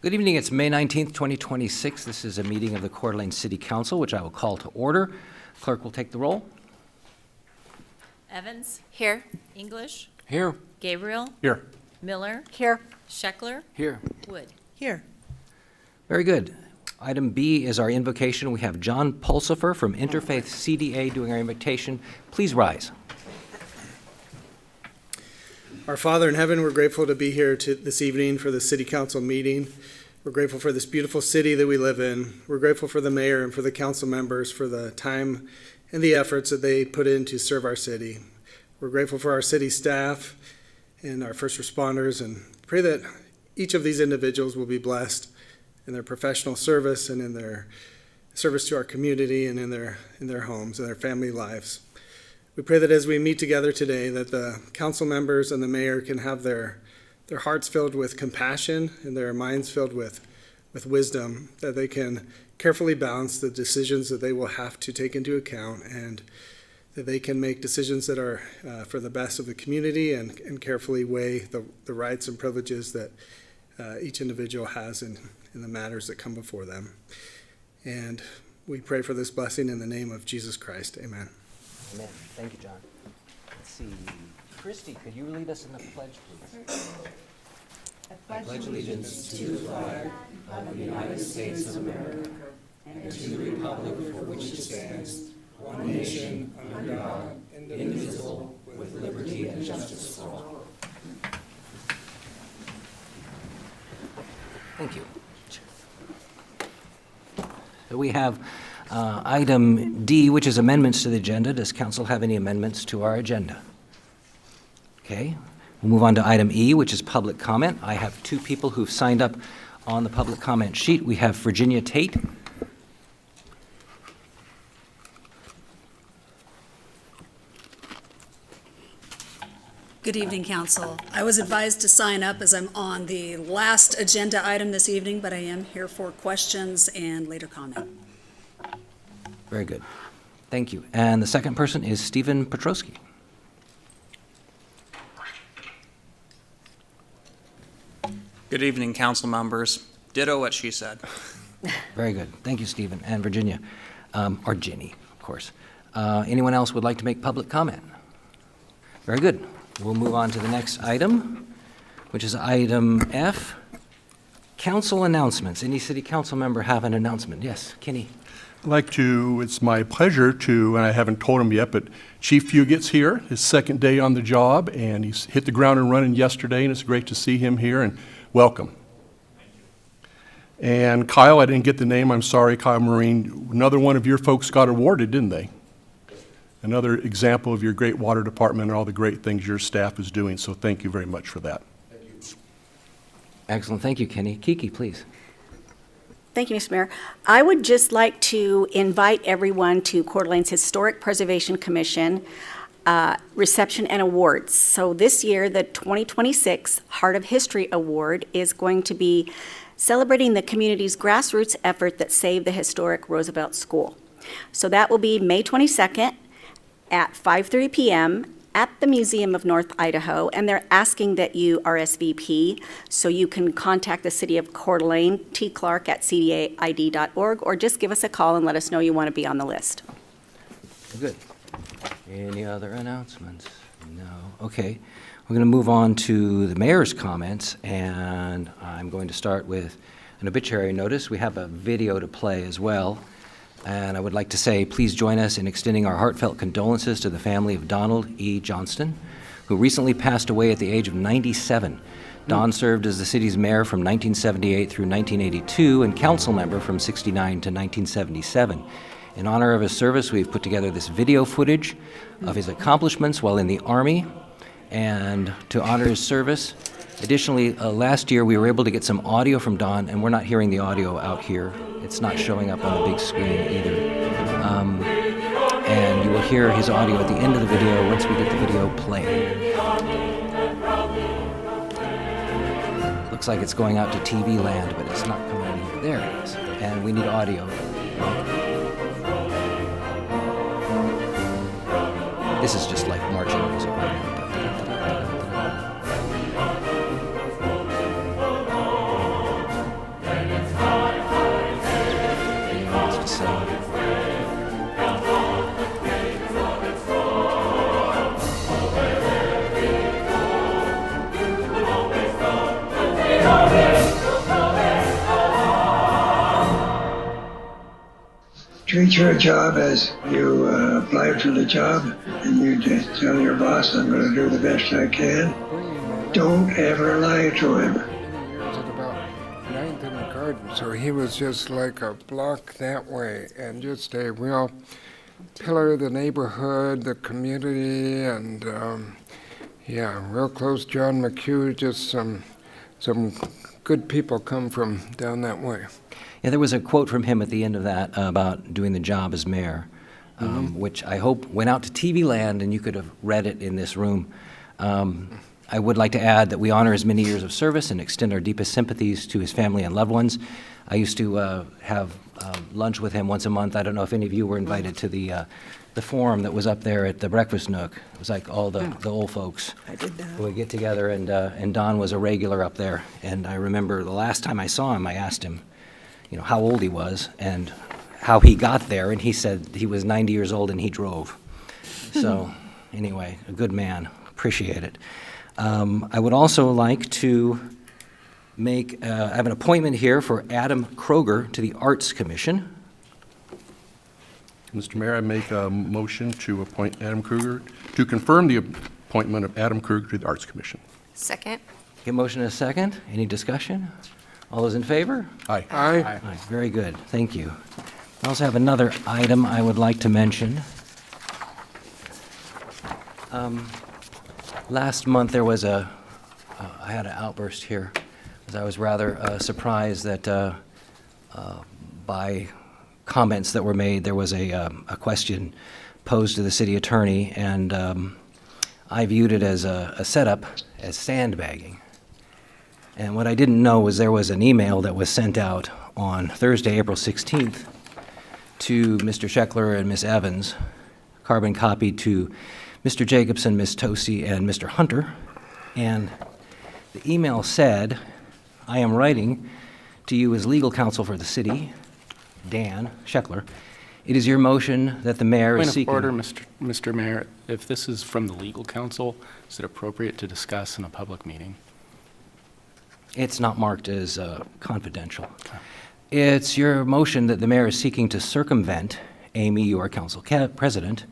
Good evening. It's May 19th, 2026. This is a meeting of the Coeur d'Alene City Council, which I will call to order. Clerk will take the roll. Evans? Here. English? Here. Gabriel? Here. Miller? Here. Scheckler? Here. Wood? Here. Very good. Item B is our invocation. We have John Pulsifer from Interfaith CDA doing our invitation. Please rise. Our Father in heaven, we're grateful to be here this evening for the City Council meeting. We're grateful for this beautiful city that we live in. We're grateful for the mayor and for the council members for the time and the efforts that they put in to serve our city. We're grateful for our city staff and our first responders, and pray that each of these individuals will be blessed in their professional service and in their service to our community and in their homes and their family lives. We pray that as we meet together today, that the council members and the mayor can have their hearts filled with compassion and their minds filled with wisdom, that they can carefully balance the decisions that they will have to take into account, and that they can make decisions that are for the best of the community and carefully weigh the rights and privileges that each individual has in the matters that come before them. And we pray for this blessing in the name of Jesus Christ. Amen. Amen. Thank you, John. Let's see. Christy, could you lead us in the pledge, please? I pledge allegiance to the flag of the United States of America and to the republic for which it stands, one nation, under God, indivisible, with liberty and justice for all. Thank you. So we have item D, which is amendments to the agenda. Does council have any amendments to our agenda? Okay. We'll move on to item E, which is public comment. I have two people who've signed up on the public comment sheet. We have Virginia Tate. Good evening, Council. I was advised to sign up as I'm on the last agenda item this evening, but I am here for questions and later comment. Very good. Thank you. And the second person is Stephen Petrosky. Good evening, council members. Ditto what she said. Very good. Thank you, Stephen. And Virginia, or Ginny, of course. Anyone else would like to make public comment? Very good. We'll move on to the next item, which is item F, council announcements. Any city council member have an announcement? Yes, Kenny. I'd like to, it's my pleasure to, and I haven't told him yet, but Chief Fugett's here, his second day on the job, and he's hit the ground and running yesterday, and it's great to see him here, and welcome. And Kyle, I didn't get the name, I'm sorry, Kyle Marine, another one of your folks got awarded, didn't they? Another example of your great water department and all the great things your staff is doing, so thank you very much for that. Thank you. Excellent. Thank you, Kenny. Kiki, please. Thank you, Mr. Mayor. I would just like to invite everyone to Coeur d'Alene's Historic Preservation Commission reception and awards. So this year, the 2026 Heart of History Award is going to be celebrating the community's grassroots effort that saved the historic Roosevelt School. So that will be May 22nd at 5:30 p.m. at the Museum of North Idaho, and they're asking that you RSVP, so you can contact the City of Coeur d'Alene, T. Clark at cdaid.org, or just give us a call and let us know you want to be on the list. Good. Any other announcements? No. Okay. We're going to move on to the mayor's comments, and I'm going to start with an obituary notice. We have a video to play as well. And I would like to say, please join us in extending our heartfelt condolences to the family of Donald E. Johnston, who recently passed away at the age of 97. Don served as the city's mayor from 1978 through 1982 and council member from 69 to 1977. In honor of his service, we've put together this video footage of his accomplishments while in the Army and to honor his service. Additionally, last year we were able to get some audio from Don, and we're not hearing the audio out here. It's not showing up on the big screen either. And you will hear his audio at the end of the video once we get the video playing. Looks like it's going out to TV land, but it's not coming in here. There it is. And we need audio. This is just like marching music right now. treat your job as you applied for the job, and you just tell your boss, I'm going to do the best I can. Don't ever lie to him. Years at about 9th in the garden, so he was just like a block that way, and just a real pillar of the neighborhood, the community, and yeah, real close. John McHugh, just some good people come from down that way. Yeah, there was a quote from him at the end of that about doing the job as mayor, which I hope went out to TV land and you could have read it in this room. I would like to add that we honor his many years of service and extend our deepest sympathies to his family and loved ones. I used to have lunch with him once a month. I don't know if any of you were invited to the forum that was up there at the Breakfast Nook. It was like all the old folks. I did that. We'd get together, and Don was a regular up there. And I remember the last time I saw him, I asked him, how old he was and how he got there, and he said he was 90 years old and he drove. So, anyway, a good man. Appreciate it. I would also like to I have an appointment here for Adam Kroger to the Arts Commission. Mr. Mayor, I make a motion to appoint Adam Kruger, to confirm the appointment of Adam Kruger to the Arts Commission. Second. Get motion and a second. Any discussion? All those in favor? Aye. Aye. Aye, very good, thank you. I also have another item I would like to mention. Last month, there was I had an outburst here, as I was rather surprised that by comments that were made, there was a question posed to the city attorney, and I viewed it as a setup, as sandbagging. And what I didn't know was there was an email that was sent out on Thursday, April 16th, to Mr. Scheckler and Ms. Evans, carbon copied to Mr. Jacobson, Ms. Tosi, and Mr. Hunter. And the email said, I am writing to you as legal counsel for the city, Dan Scheckler. It is your motion that the mayor is seeking... Point of order, Mr. Mayor. If this is from the legal counsel, is it appropriate to discuss in a public meeting? It's not marked as confidential. It's your motion that the mayor is seeking to circumvent Amy, your council president.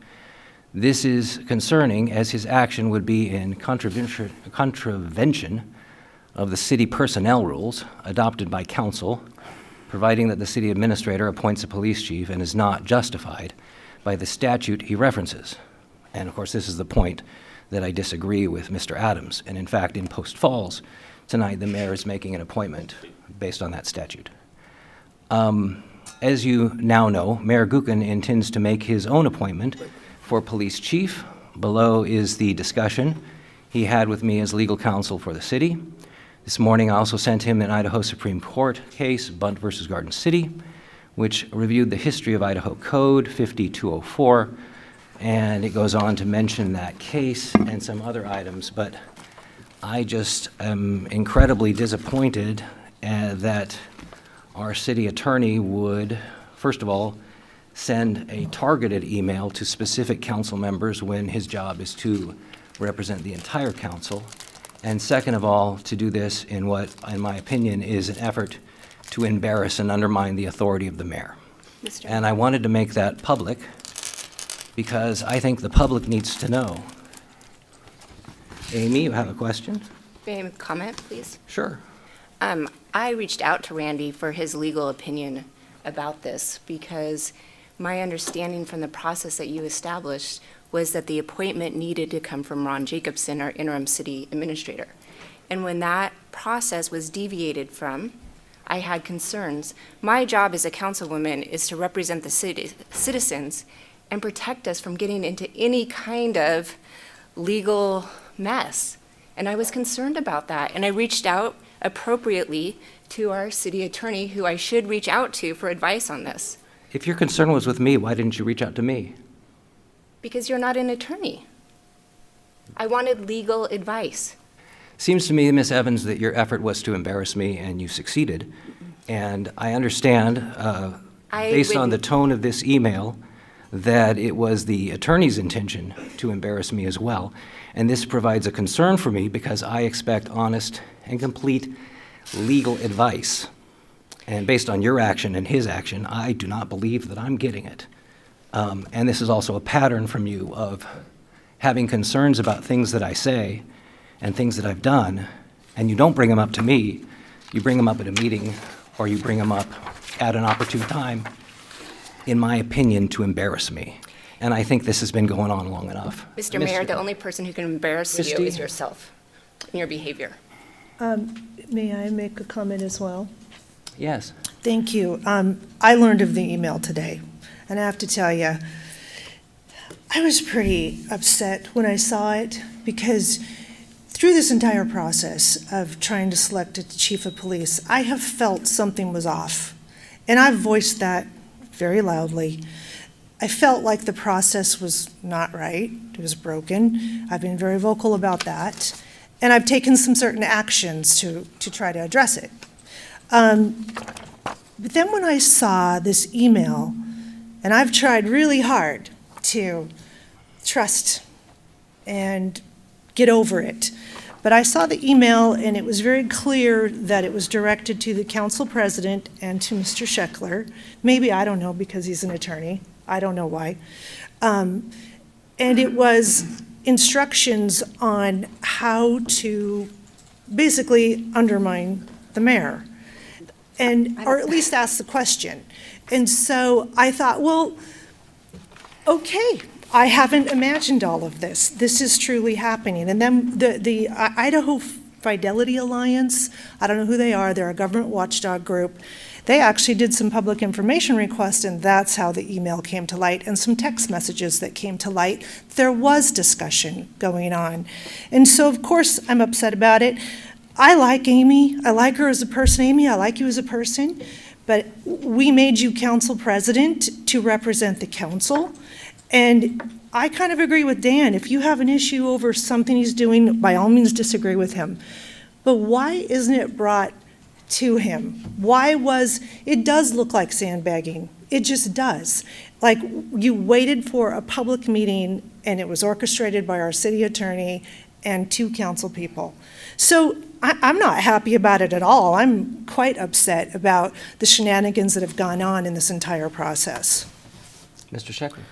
This is concerning, as his action would be in contravention of the city personnel rules adopted by council, providing that the city administrator appoints a police chief and is not justified by the statute he references. And of course, this is the point that I disagree with Mr. Adams. And in fact, in Post Falls, tonight, the mayor is making an appointment based on that statute. As you now know, Mayor Gookin intends to make his own appointment for police chief. Below is the discussion he had with me as legal counsel for the city. This morning, I also sent him an Idaho Supreme Court case, Bunt versus Garden City, which reviewed the history of Idaho Code 5204, and it goes on to mention that case and some other items, but I just am incredibly disappointed that our city attorney would, first of all, send a targeted email to specific council members when his job is to represent the entire council, and second of all, to do this in what, in my opinion, is an effort to embarrass and undermine the authority of the mayor. And I wanted to make that public because I think the public needs to know. Amy, you have a question? May I comment, please? Sure. I reached out to Randy for his legal opinion about this because my understanding from the process that you established was that the appointment needed to come from Ron Jacobson, our interim city administrator. And when that process was deviated from, I had concerns. My job as a councilwoman is to represent the citizens and protect us from getting into any kind of legal mess. And I was concerned about that. And I reached out appropriately to our city attorney, who I should reach out to for advice on this. If your concern was with me, why didn't you reach out to me? Because you're not an attorney. I wanted legal advice. Seems to me, Ms. Evans, that your effort was to embarrass me, and you succeeded. And I understand, based on the tone of this email, that it was the attorney's intention to embarrass me as well. And this provides a concern for me because I expect honest and complete legal advice. And based on your action and his action, I do not believe that I'm getting it. And this is also a pattern from you of having concerns about things that I say and things that I've done, and you don't bring them up to me, you bring them up at a meeting, or you bring them up at an opportune time, in my opinion, to embarrass me. And I think this has been going on long enough. Mr. Mayor, the only person who can embarrass you Christie? is yourself and your behavior. May I make a comment as well? Yes. Thank you. I learned of the email today, and I have to tell you, I was pretty upset when I saw it, because through this entire process of trying to select a chief of police, I have felt something was off, and I've voiced that very loudly. I felt like the process was not right, it was broken. I've been very vocal about that, and I've taken some certain actions to try to address it. But then when I saw this email, and I've tried really hard to trust and get over it, but I saw the email and it was very clear that it was directed to the council president and to Mr. Scheckler. Maybe, I don't know, because he's an attorney. I don't know why. And it was instructions on how to basically undermine the mayor, and or at least ask the question. And so I thought, well, okay, I haven't imagined all of this. This is truly happening. And then the Idaho Fidelity Alliance, I don't know who they are, they're a government watchdog group. They actually did some public information requests, and that's how the email came to light, and some text messages that came to light. There was discussion going on. And so, of course, I'm upset about it. I like Amy. I like her as a person. Amy, I like you as a person. But we made you council president to represent the council. And I kind of agree with Dan. If you have an issue over something he's doing, by all means disagree with him. But why isn't it brought to him? It does look like sandbagging. It just does. Like, you waited for a public meeting and it was orchestrated by our city attorney and 2 council people. So I'm not happy about it at all. I'm quite upset about the shenanigans that have gone on in this entire process. Mr. Scheckler.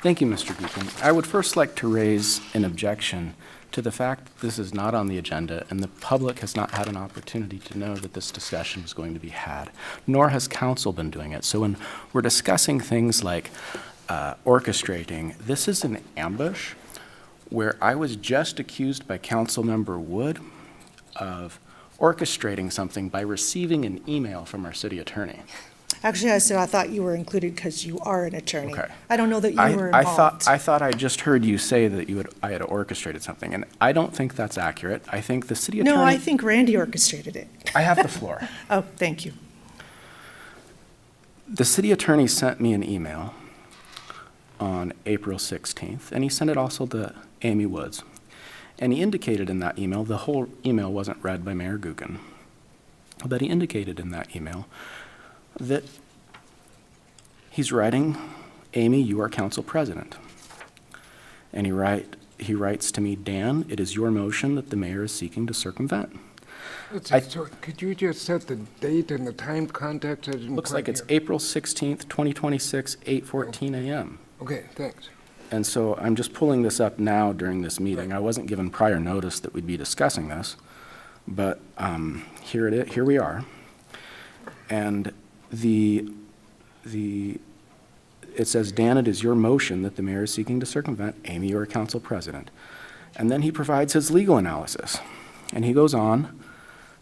Thank you, Mr. Beacon. I would first like to raise an objection to the fact that this is not on the agenda and the public has not had an opportunity to know that this discussion is going to be had, nor has council been doing it. So when we're discussing things like orchestrating, this is an ambush where I was just accused by Councilmember Wood of orchestrating something by receiving an email from our city attorney. Actually, I thought you were included because you are an attorney. Okay. I don't know that you were involved. I thought I just heard you say that I had orchestrated something, and I don't think that's accurate. I think the city attorney... No, I think Randy orchestrated it. I have the floor. Oh, thank you. The city attorney sent me an email on April 16th, and he sent it also to Amy Woods. And he indicated in that email, the whole email wasn't read by Mayor Gookin, but he indicated in that email that he's writing, Amy, you are council president. And he writes to me, Dan, it is your motion that the mayor is seeking to circumvent. So could you just set the date and the time context? Looks like it's April 16th, 2026, 8:14 a.m. Okay, thanks. And so I'm just pulling this up now during this meeting. I wasn't given prior notice that we'd be discussing this, but here we are. And it says, Dan, it is your motion that the mayor is seeking to circumvent Amy, your council president. And then he provides his legal analysis. And he goes on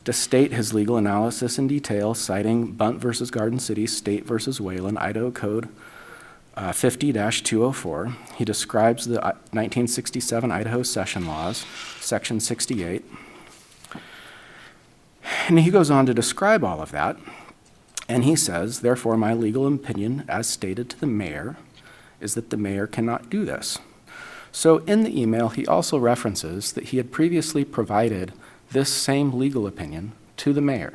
to state his legal analysis in detail, citing Bunt versus Garden City, State versus Wayland, Idaho Code 50-204. He describes the 1967 Idaho Session Laws, Section 68. And he goes on to describe all of that. And he says, therefore, my legal opinion, as stated to the mayor, is that the mayor cannot do this. So in the email, he also references that he had previously provided this same legal opinion to the mayor.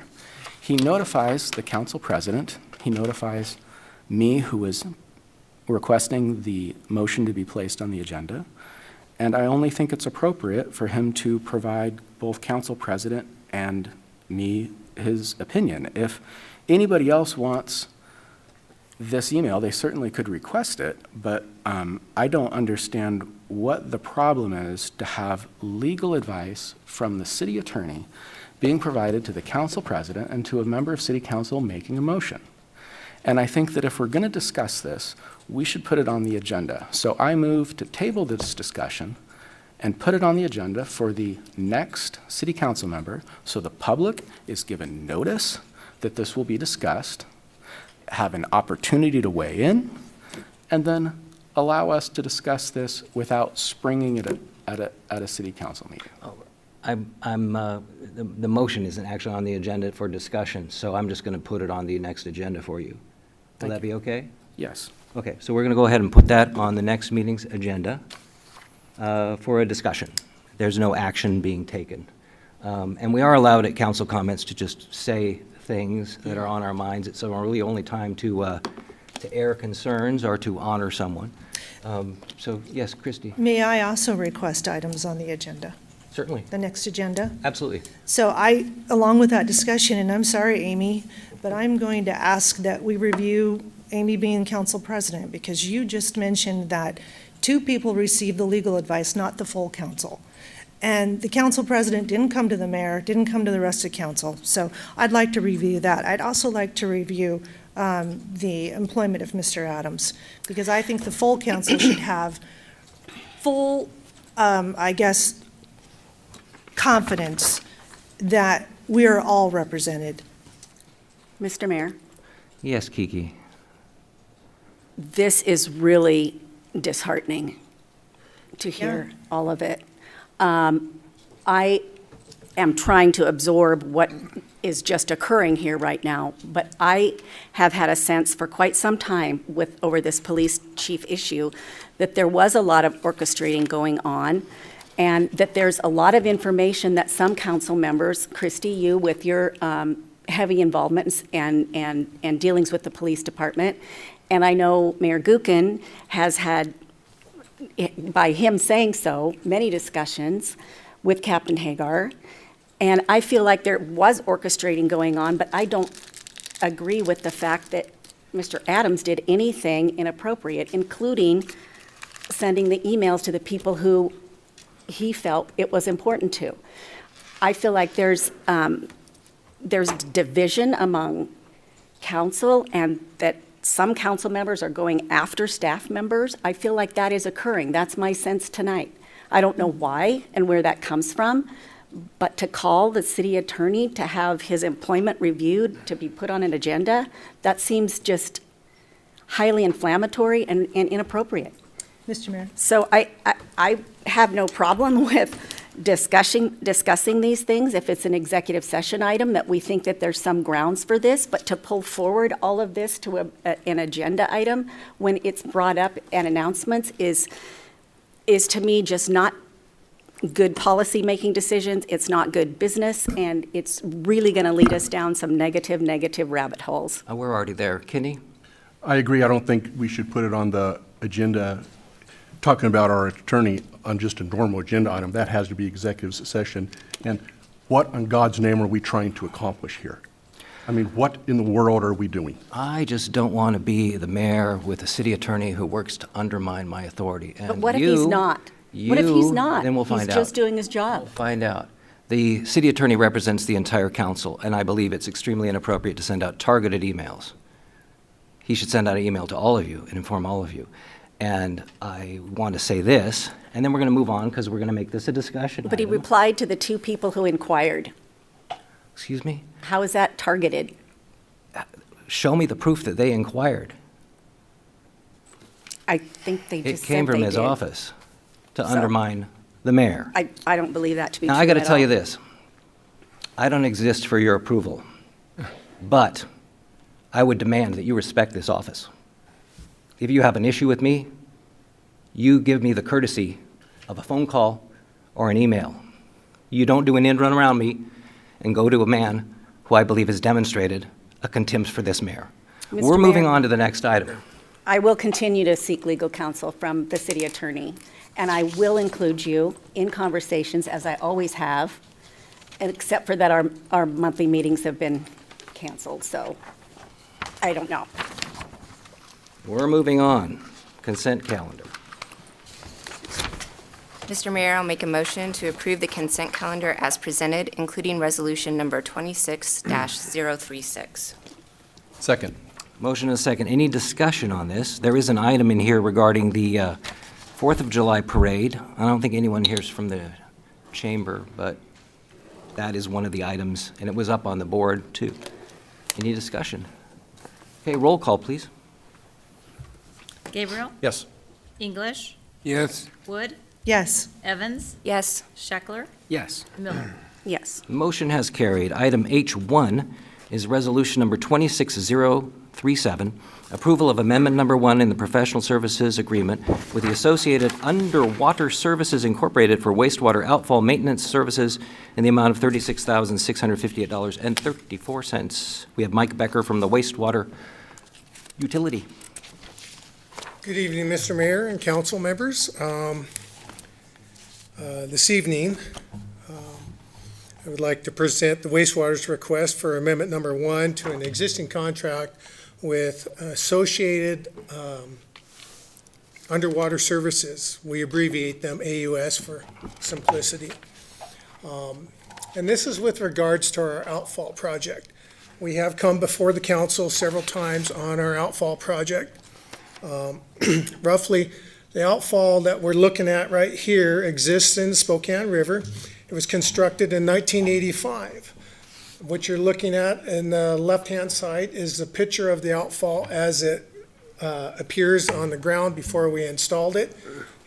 He notifies the council president, he notifies me, who is requesting the motion to be placed on the agenda, and I only think it's appropriate for him to provide both council president and me his opinion. If anybody else wants this email, they certainly could request it, but I don't understand what the problem is to have legal advice from the city attorney being provided to the council president and to a member of city council making a motion. And I think that if we're going to discuss this, we should put it on the agenda. So I move to table this discussion and put it on the agenda for the next city council member, so the public is given notice that this will be discussed, have an opportunity to weigh in, and then allow us to discuss this without springing it at a city council meeting. The motion isn't actually on the agenda for discussion, so I'm just going to put it on the next agenda for you. Will that be okay? Yes. Okay, so we're going to go ahead and put that on the next meeting's agenda for a discussion. There's no action being taken. And we are allowed at council comments to just say things that are on our minds. It's really only time to air concerns or to honor someone. So, yes, Christie. May I also request items on the agenda, Certainly. the next agenda? Absolutely. So along with that discussion, and I'm sorry, Amy, but I'm going to ask that we review, Amy being council president, because you just mentioned that 2 people received the legal advice, not the full council. And the council president didn't come to the mayor, didn't come to the rest of council. So I'd like to review that. I'd also like to review the employment of Mr. Adams, because I think the full council should have full, confidence that we are all represented. Mr. Mayor, Yes, Kiki. this is really disheartening to hear all of it. I am trying to absorb what is just occurring here right now, but I have had a sense for quite some time over this police chief issue that there was a lot of orchestrating going on, and that there's a lot of information that some council members, Christie, you with your heavy involvement and dealings with the police department, and I know Mayor Gookin has had, by him saying so, many discussions with Captain Hagar. And I feel like there was orchestrating going on, but I don't agree with the fact that Mr. Adams did anything inappropriate, including sending the emails to the people who he felt it was important to. I feel like there's division among council, and that some council members are going after staff members. I feel like that is occurring. That's my sense tonight. I don't know why and where that comes from, but to call the city attorney to have his employment reviewed, to be put on an agenda, that seems just highly inflammatory and inappropriate. Mr. Mayor. So I have no problem with discussing these things if it's an executive session item, that we think that there's some grounds for this, but to pull forward all of this to an agenda item when it's brought up and announcements is to me just not good policy-making decisions. It's not good business, and it's really going to lead us down some negative rabbit holes. We're already there. Kenny? I agree. I don't think we should put it on the agenda, talking about our attorney on just a normal agenda item. That has to be executive session. And what in God's name are we trying to accomplish here? I mean, what in the world are we doing? I just don't want to be the mayor with a city attorney who works to undermine my authority. And But what if he's not? What if he's not? Then we'll find out. He's just doing his job. We'll find out. The city attorney represents the entire council, and I believe it's extremely inappropriate to send out targeted emails. He should send out an email to all of you and inform all of you. And I want to say this, and then we're going to move on because we're going to make this a discussion But he item. replied to the 2 people who inquired. Excuse me? How is that targeted? Show me the proof that they inquired. I think they It just came said from they his did. office to So- undermine the mayor. I don't believe that to be true Now, I got to at tell you all. this. I don't exist for your approval, but I would demand that you respect this office. If you have an issue with me, you give me the courtesy of a phone call or an email. You don't do an end run around me and go to a man who I believe has demonstrated a contempt for this mayor. Mr. We're moving Mayor. on to the next item. I will continue to seek legal counsel from the city attorney, and I will include you in conversations, as I always have, except for that our monthly meetings have been canceled, so I don't know. We're moving on. Consent calendar. Mr. Mayor, I'll make a motion to approve the consent calendar as presented, including resolution number 26-036. Second. Motion and a second. Any discussion on this? There is an item in here regarding the 4th of July parade. I don't think anyone here is from the chamber, but that is one of the items, and it was up on the board, too. Any discussion? Okay, roll call, please. Gabriel? Yes. English? Yes. Wood? Yes. Evans? Yes. Scheckler? Yes. Miller? Yes. Motion has carried. Item H1 is resolution number 26037, approval of amendment number 1 in the professional services agreement with the Associated Underwater Services Incorporated for wastewater outfall maintenance services in the amount of $36,658.34. We have Mike Becker from the Wastewater Utility. Good evening, Mr. Mayor and council members. This evening, I would like to present the wastewater's request for amendment number 1 to an existing contract with Associated Underwater Services. We abbreviate them AUS for simplicity. And this is with regards to our outfall project. We have come before the council several times on our outfall project. Roughly, the outfall that we're looking at right here exists in the Spokane River. It was constructed in 1985. What you're looking at in the left-hand side is the picture of the outfall as it appears on the ground before we installed it.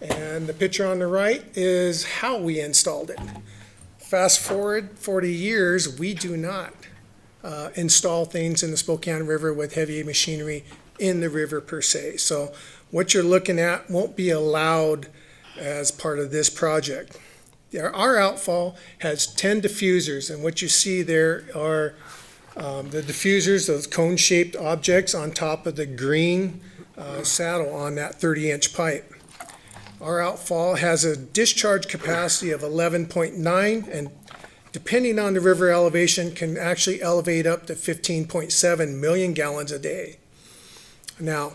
And the picture on the right is how we installed it. Fast forward 40 years, we do not install things in the Spokane River with heavy machinery in the river per se. So what you're looking at won't be allowed as part of this project. Our outfall has 10 diffusers, and what you see there are the diffusers, those cone-shaped objects on top of the green saddle on that 30-inch pipe. Our outfall has a discharge capacity of 11.9, and depending on the river elevation, can actually elevate up to 15.7 million gallons a day. Now,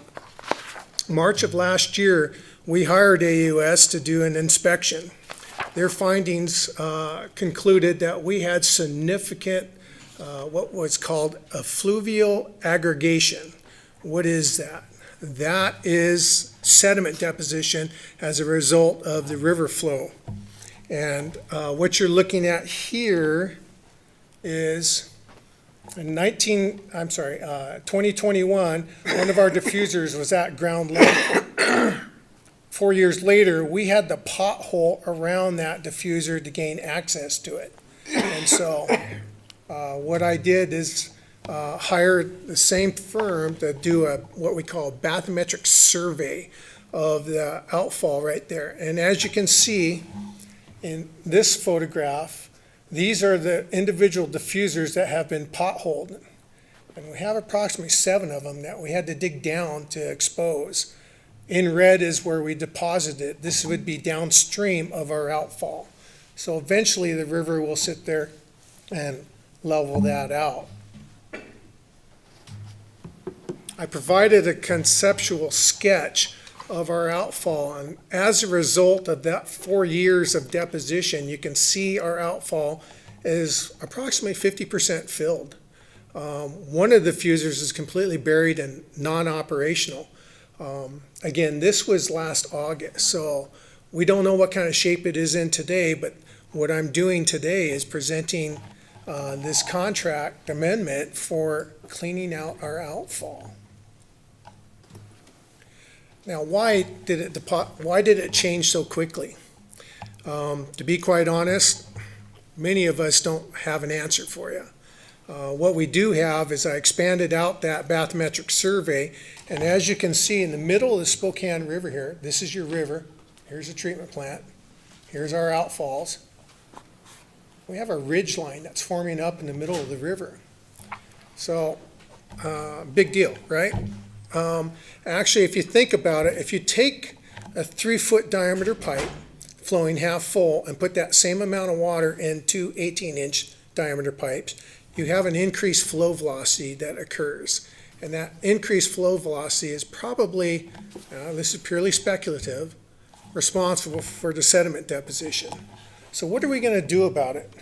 March of last year, we hired AUS to do an inspection. Their findings concluded that we had significant, what was called effluvial aggregation. What is that? That is sediment deposition as a result of the river flow. And what you're looking at here is in 2021, one of our diffusers was at ground level. 4 years later, we had the pothole around that diffuser to gain access to it. And so what I did is hire the same firm to do what we call a bathymetric survey of the outfall right there. And as you can see in this photograph, these are the individual diffusers that have been potholed. And we have approximately 7 of them that we had to dig down to expose. In red is where we deposited it. This would be downstream of our outfall. So eventually the river will sit there and level that out. I provided a conceptual sketch of our outfall, and as a result of that 4 years of deposition, you can see our outfall is approximately 50% filled. One of the diffusers is completely buried and non-operational. Again, this was last August, so we don't know what kind of shape it is in today, but what I'm doing today is presenting this contract amendment for cleaning out our outfall. Now, why did it change so quickly? To be quite honest, many of us don't have an answer for you. What we do have is I expanded out that bathymetric survey, and as you can see in the middle of the Spokane River here, this is your river, here's a treatment plant, here's our outfalls. We have a ridge line that's forming up in the middle of the river. So, big deal, right? Actually, if you think about it, if you take a 3-foot diameter pipe, flowing half full and put that same amount of water in two 18-inch diameter pipes, you have an increased flow velocity that occurs. And that increased flow velocity is probably, this is purely speculative, responsible for the sediment deposition. So what are we going to do about it?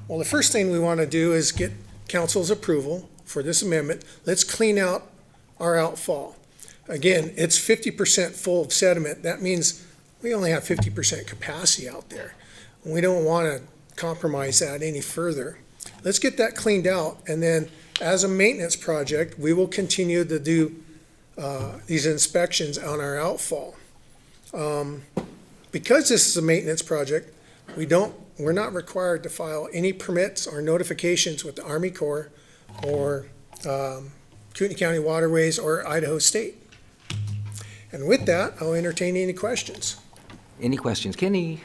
Well, the first thing we want to do is get council's approval for this amendment. Let's clean out our outfall. Again, it's 50% full of sediment. That means we only have 50% capacity out there. We don't want to compromise that any further. Let's get that cleaned out, and then as a maintenance project, we will continue to do these inspections on our outfall. Because this is a maintenance project, we're not required to file any permits or notifications with the Army Corps or Kootenai County Waterways or Idaho State. And with that, I'll entertain any questions. Any questions? Kenny?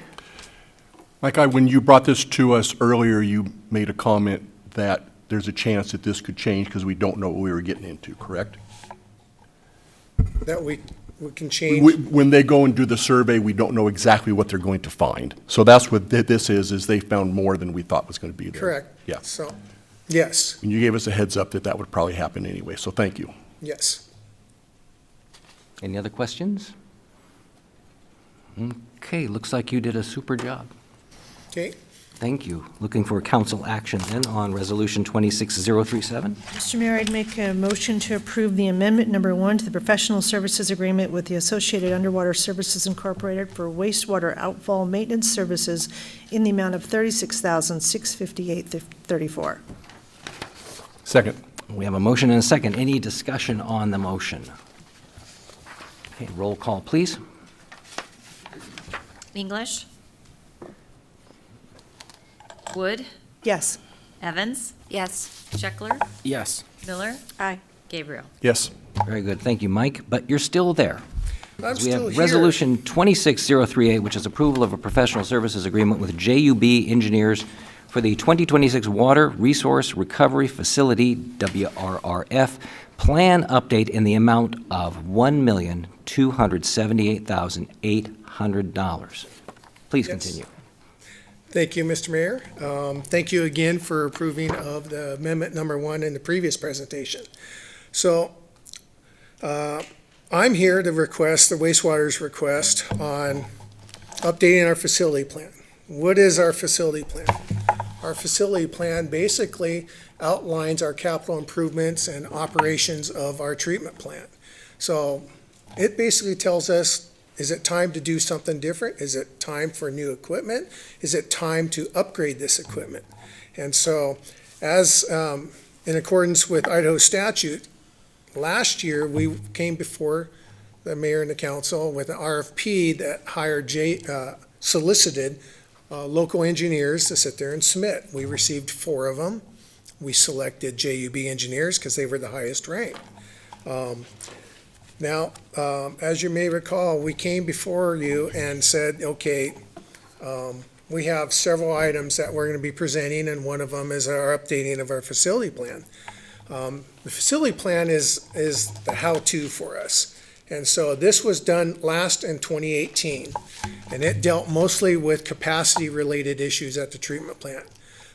Mike, when you brought this to us earlier, you made a comment that there's a chance that this could change because we don't know what we were getting into, correct? That we can change. When they go and do the survey, we don't know exactly what they're going to find. So that's what this is they found more than we thought was going to be there. Correct. Yeah. So, yes, And you gave us a heads up that that would probably happen anyway, so thank you. yes. Any other questions? Okay, looks like you did a super job. Okay, Thank you. Looking for council action then on Resolution 26037. Mr. Mayor, I'd make a motion to approve the amendment number 1 to the professional services agreement with the Associated Underwater Services Incorporated for wastewater outfall maintenance services in the amount of $36,658.34. Second. We have a motion and a second. Any discussion on the motion? Okay, roll call, please. English. Wood. Yes. Evans. Yes. Scheckler. Yes. Miller. Aye. Gabriel. Yes. Very good. Thank you, Mike. But you're still there. I'm We still have here. Resolution 26038, which is approval of a professional services agreement with JUB Engineers for the 2026 Water Resource Recovery Facility, WRRF, plan update in the amount of $1,278,800. Please Yes. continue. Thank you, Mr. Mayor. Thank you again for approving of the amendment number 1 in the previous presentation. So I'm here to request the wastewater's request on updating our facility plan. What is our facility plan? Our facility plan basically outlines our capital improvements and operations of our treatment plant. So it basically tells us, is it time to do something different? Is it time for new equipment? Is it time to upgrade this equipment? And so, as in accordance with Idaho statute, last year we came before the mayor and the council with an RFP that solicited local engineers to sit there and submit. We received 4 of them. We selected JUB engineers because they were the highest ranked. Now, as you may recall, we came before you and said, okay, we have several items that we're going to be presenting, and one of them is our updating of our facility plan. The facility plan is the how-to for us. And so this was done last in 2018, and it dealt mostly with capacity-related issues at the treatment plant.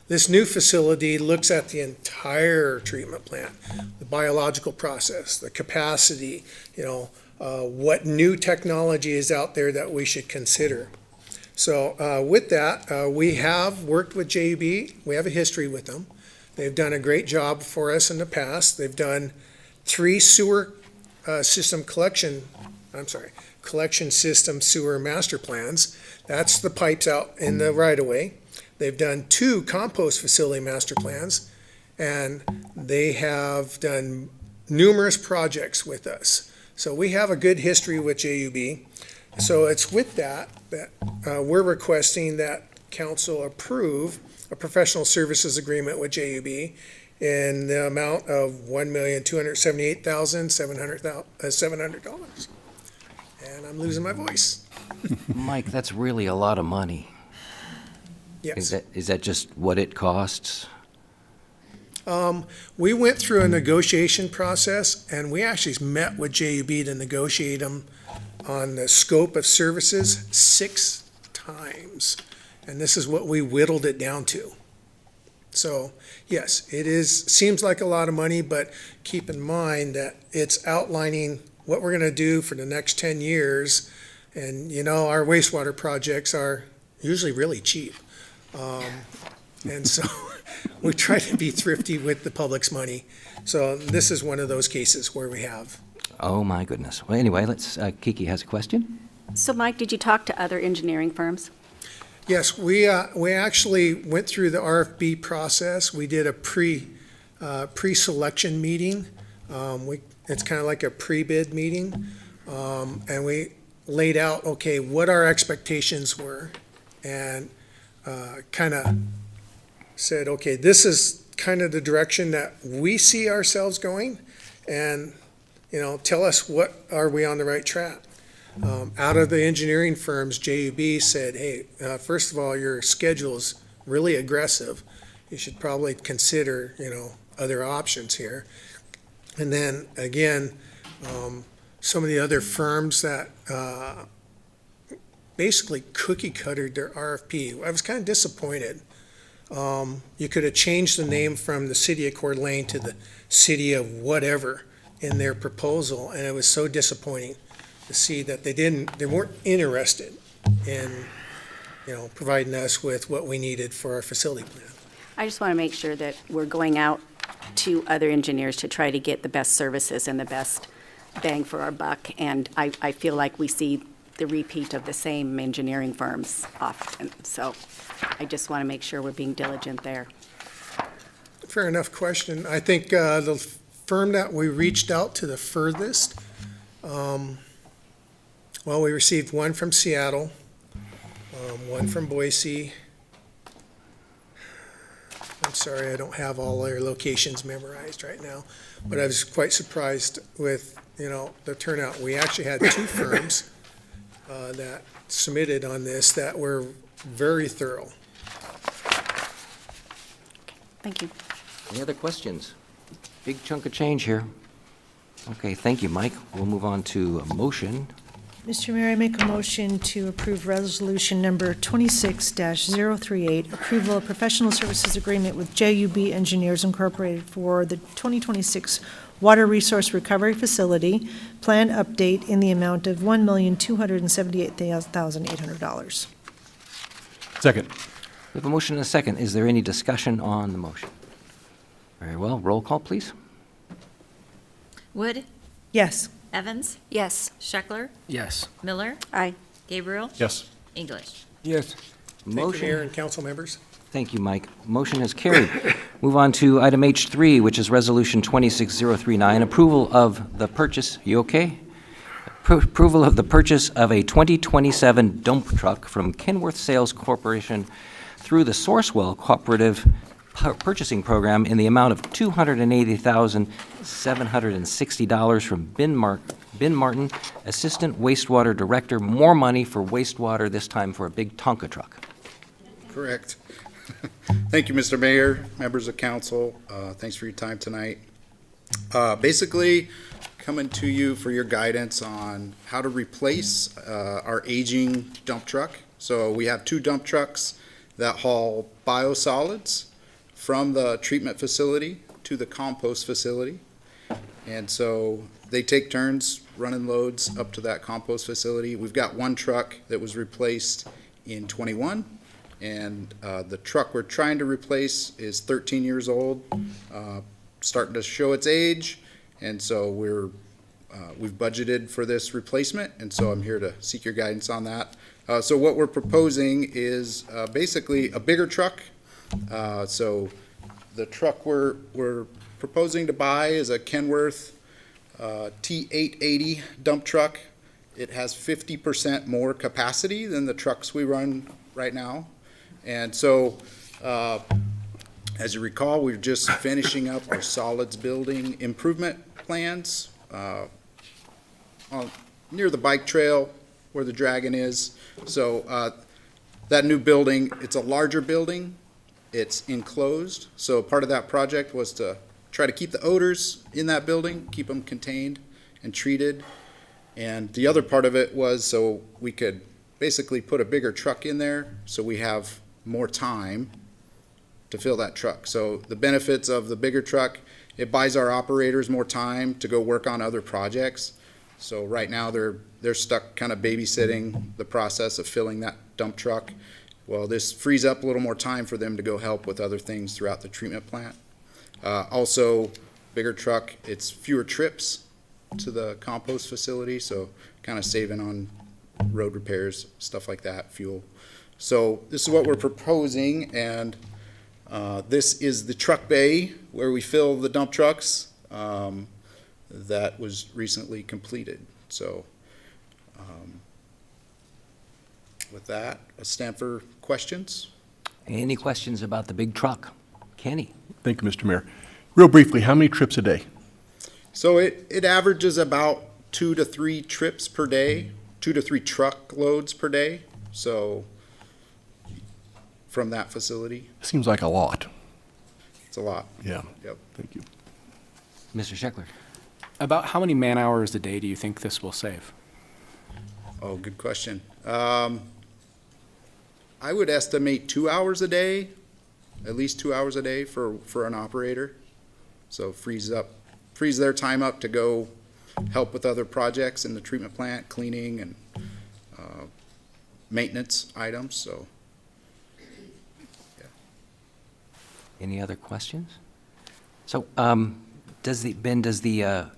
This new facility looks at the entire treatment plant, the biological process, the capacity, what new technology is out there that we should consider. So with that, we have worked with JUB. We have a history with them. They've done a great job for us in the past. They've done 3 collection system sewer master plans. That's the pipes out in the right-of-way. They've done 2 compost facility master plans, and they have done numerous projects with us. So we have a good history with JUB. So it's with that we're requesting that council approve a professional services agreement with JUB in the amount of $1,278,700. And I'm losing my voice. Mike, that's really a lot of money. Yes. Is that just what it costs? We went through a negotiation process, and we actually met with JUB to negotiate them on the scope of services 6 times. And this is what we whittled it down to. So, yes, seems like a lot of money, but keep in mind that it's outlining what we're gonna do for the next 10 years. And, our wastewater projects are usually really cheap. And so we try to be thrifty with the public's money. So this is one of those cases where we have. Oh, my goodness. Well, anyway, Kiki has a question. So Mike, did you talk to other engineering firms? Yes, we actually went through the RFP process. We did a pre-selection meeting. It's kind of like a pre-bid meeting. And we laid out, okay, what our expectations were. And kind of said, okay, this is kind of the direction that we see ourselves going. And, tell us, what are we on the right track? Out of the engineering firms, JUB said, hey, first of all, your schedule's really aggressive. You should probably consider, other options here. And then, again, some of the other firms that basically cookie cuttered their RFP. I was kind of disappointed. You could have changed the name from the City of Coeur d'Alene to the City of whatever in their proposal, and it was so disappointing to see that they weren't interested in, providing us with what we needed for our facility plan. I just want to make sure that we're going out to other engineers to try to get the best services and the best bang for our buck. And I feel like we see the repeat of the same engineering firms often. So I just want to make sure we're being diligent there. Fair enough question. I think the firm that we reached out to the furthest, we received one from Seattle, one from Boise. I'm sorry, I don't have all their locations memorized right now, but I was quite surprised with, the turnout. We actually had two firms that submitted on this that were very thorough. Thank you. Any other questions? Big chunk of change here. Okay, thank you, Mike. We'll move on to a motion. Mr. Mayor, I make a motion to approve resolution number 26-038, approval of professional services agreement with JUB Engineers Incorporated for the 2026 Water Resource Recovery Facility, plan update in the amount of $1,278,800. Second. We have a motion and a second. Is there any discussion on the motion? Very well. Roll call, please. Wood, Yes. Evans, Yes. Scheckler, Yes. Miller, Aye. Gabriel, Yes. English. Yes. Thank you, Mayor Motion. and council members. Thank you, Mike. Motion is carried. Move on to item H3, which is Resolution 26039, approval of the purchase, you okay? Approval of the purchase of a 2027 dump truck from Kenworth Sales Corporation through the Sourcewell Cooperative Purchasing Program in the amount of $280,760 from Ben Martin, Assistant Wastewater Director. More money for wastewater, this time for a big Tonka truck. Correct. Thank you, Mr. Mayor, members of council. Thanks for your time tonight. Basically, coming to you for your guidance on how to replace our aging dump truck. So we have two dump trucks that haul biosolids from the treatment facility to the compost facility. And so they take turns running loads up to that compost facility. We've got one truck that was replaced in '21. And the truck we're trying to replace is 13 years old, starting to show its age, and so we've budgeted for this replacement, and so I'm here to seek your guidance on that. So what we're proposing is basically a bigger truck. So the truck we're proposing to buy is a Kenworth T880 dump truck. It has 50% more capacity than the trucks we run right now. And so, as you recall, we're just finishing up our solids building improvement plans near the bike trail where the Dragon is. So that new building, it's a larger building. It's enclosed. So part of that project was to try to keep the odors in that building, keep them contained and treated. And the other part of it was so we could basically put a bigger truck in there so we have more time to fill that truck. So the benefits of the bigger truck, it buys our operators more time to go work on other projects. So right now they're stuck kind of babysitting the process of filling that dump truck. Well, this frees up a little more time for them to go help with other things throughout the treatment plant. Also, bigger truck, it's fewer trips to the compost facility, so kind of saving on road repairs, stuff like that, fuel. So this is what we're proposing, and this is the truck bay where we fill the dump trucks that was recently completed. So with that, a stand for questions. Any questions about the big truck? Kenny? Thank you, Mr. Mayor. Real briefly, how many trips a day? So it averages about 2 to 3 trips per day, 2 to 3 truckloads per day. So from that facility, Seems like a lot. it's a lot. Yeah. Yep. Thank you. Mr. Scheckler? About how many man-hours a day do you think this will save? Oh, good question. I would estimate 2 hours a day, at least 2 hours a day for an operator. So frees their time up to go help with other projects in the treatment plant, cleaning and maintenance items, so. Any other questions? So, does the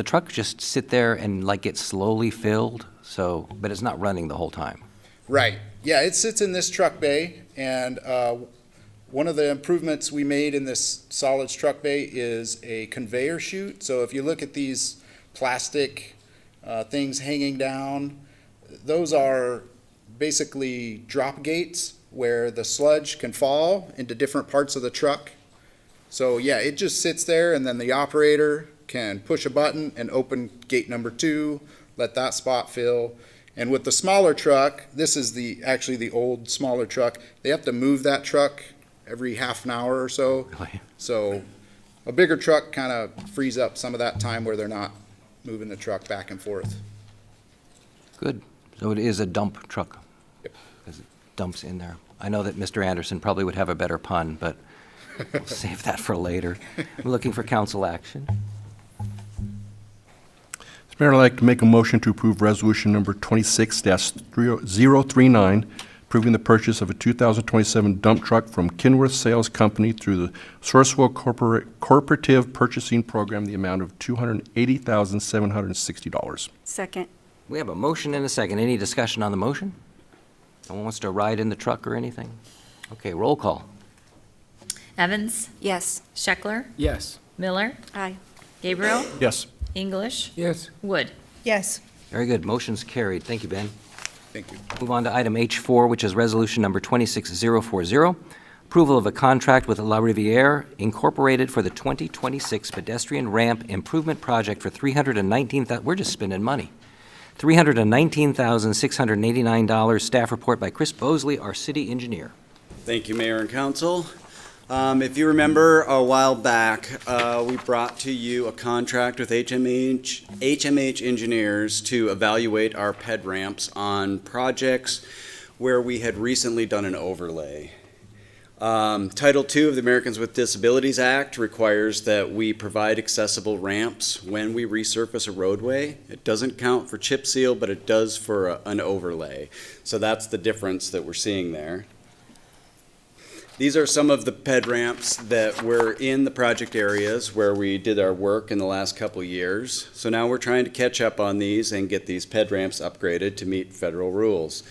truck just sit there and like get slowly filled? So, but it's not running the whole time? Right, yeah, it sits in this truck bay, and one of the improvements we made in this solids truck bay is a conveyor chute. So if you look at these plastic things hanging down, those are basically drop gates where the sludge can fall into different parts of the truck. So yeah, it just sits there, and then the operator can push a button and open gate number 2, let that spot fill. And with the smaller truck, this is actually the old smaller truck, they have to move that truck every half an hour or so. Really? So a bigger truck kind of frees up some of that time where they're not moving the truck back and forth. Good. So it is a dump truck? Yep. Because it dumps in there. I know that Mr. Anderson probably would have a better pun, but we'll save that for later. I'm looking for council action. Mr. Mayor, I'd like to make a motion to approve resolution number 26-039, approving the purchase of a 2027 dump truck from Kenworth Sales Company through the Sourcewell Corporative Purchasing Program, the amount of $280,760. Second. We have a motion and a second. Any discussion on the motion? No one wants to ride in the truck or anything? Okay, roll call. Evans, Yes. Scheckler, Yes. Miller, Aye. Gabriel, Yes. English, Yes. Wood. Yes. Very good. Motion's carried. Thank you, Ben. Thank you. Move on to item H4, which is resolution number 26040, approval of a contract with La Riviere Incorporated for the 2026 pedestrian ramp improvement project for $319,000. We're just spending money. $319,689. Staff report by Chris Bosley, our city engineer. Thank you, Mayor and Council. If you remember, a while back, we brought to you a contract with HMH Engineers to evaluate our ped ramps on projects where we had recently done an overlay. Title II of the Americans with Disabilities Act requires that we provide accessible ramps when we resurface a roadway. It doesn't count for chip seal, but it does for an overlay. So that's the difference that we're seeing there. These are some of the ped ramps that were in the project areas where we did our work in the last couple years. So now we're trying to catch up on these and get these ped ramps upgraded to meet federal rules.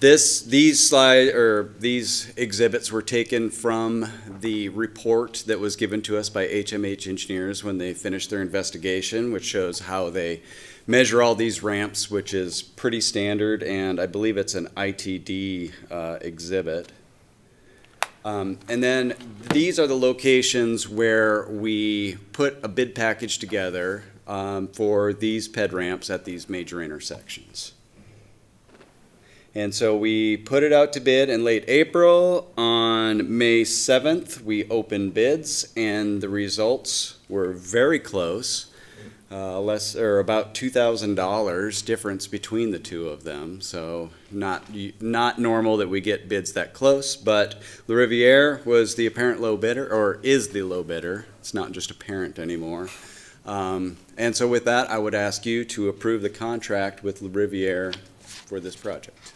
These exhibits were taken from the report that was given to us by HMH Engineers when they finished their investigation, which shows how they measure all these ramps, which is pretty standard, and I believe it's an ITD exhibit. And then these are the locations where we put a bid package together for these ped ramps at these major intersections. And so we put it out to bid in late April. On May 7th, we opened bids, and the results were very close. less, or about $2,000 difference between the two of them. So not normal that we get bids that close, but La Riviere was the apparent low bidder, or is the low bidder. It's not just apparent anymore. And so with that, I would ask you to approve the contract with La Riviere for this project.